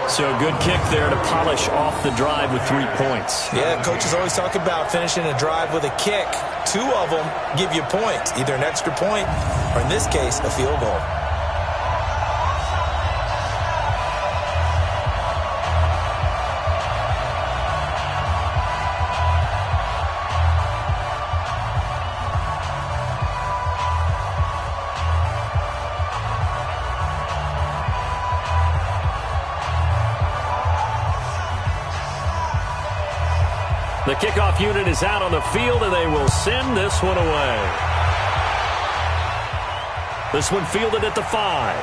So a good kick there to polish off the drive with 3 points. Yeah, coaches always talk about finishing a drive with a kick. 2 of them give you points, either an extra point or, in this case, a field goal. The kickoff unit is out on the field, and they will send this one away. This one fielded at the 5.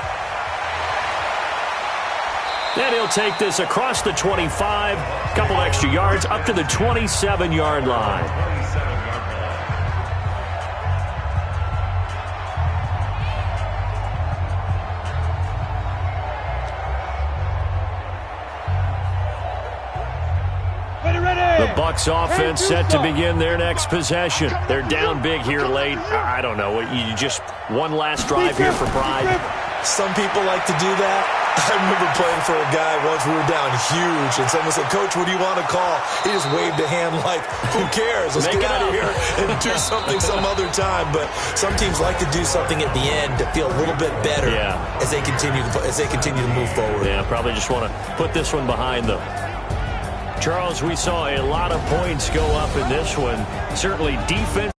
Then he'll take this across the 25, a couple extra yards, up to the 27-yard line. The Bucs offense set to begin their next possession. They're down big here late. I don't know. You just one last drive here for pride. Some people like to do that. I remember playing for a guy once. We were down huge, and someone said, "Coach, what do you want to call?" He just waved a hand like, "Who cares? Let's get out of here and do something some other time." But some teams like to do something at the end to feel a little bit better as they continue to move forward. Yeah, probably just want to put this one behind them. Charles, we saw a lot of points go up in this one. Certainly defense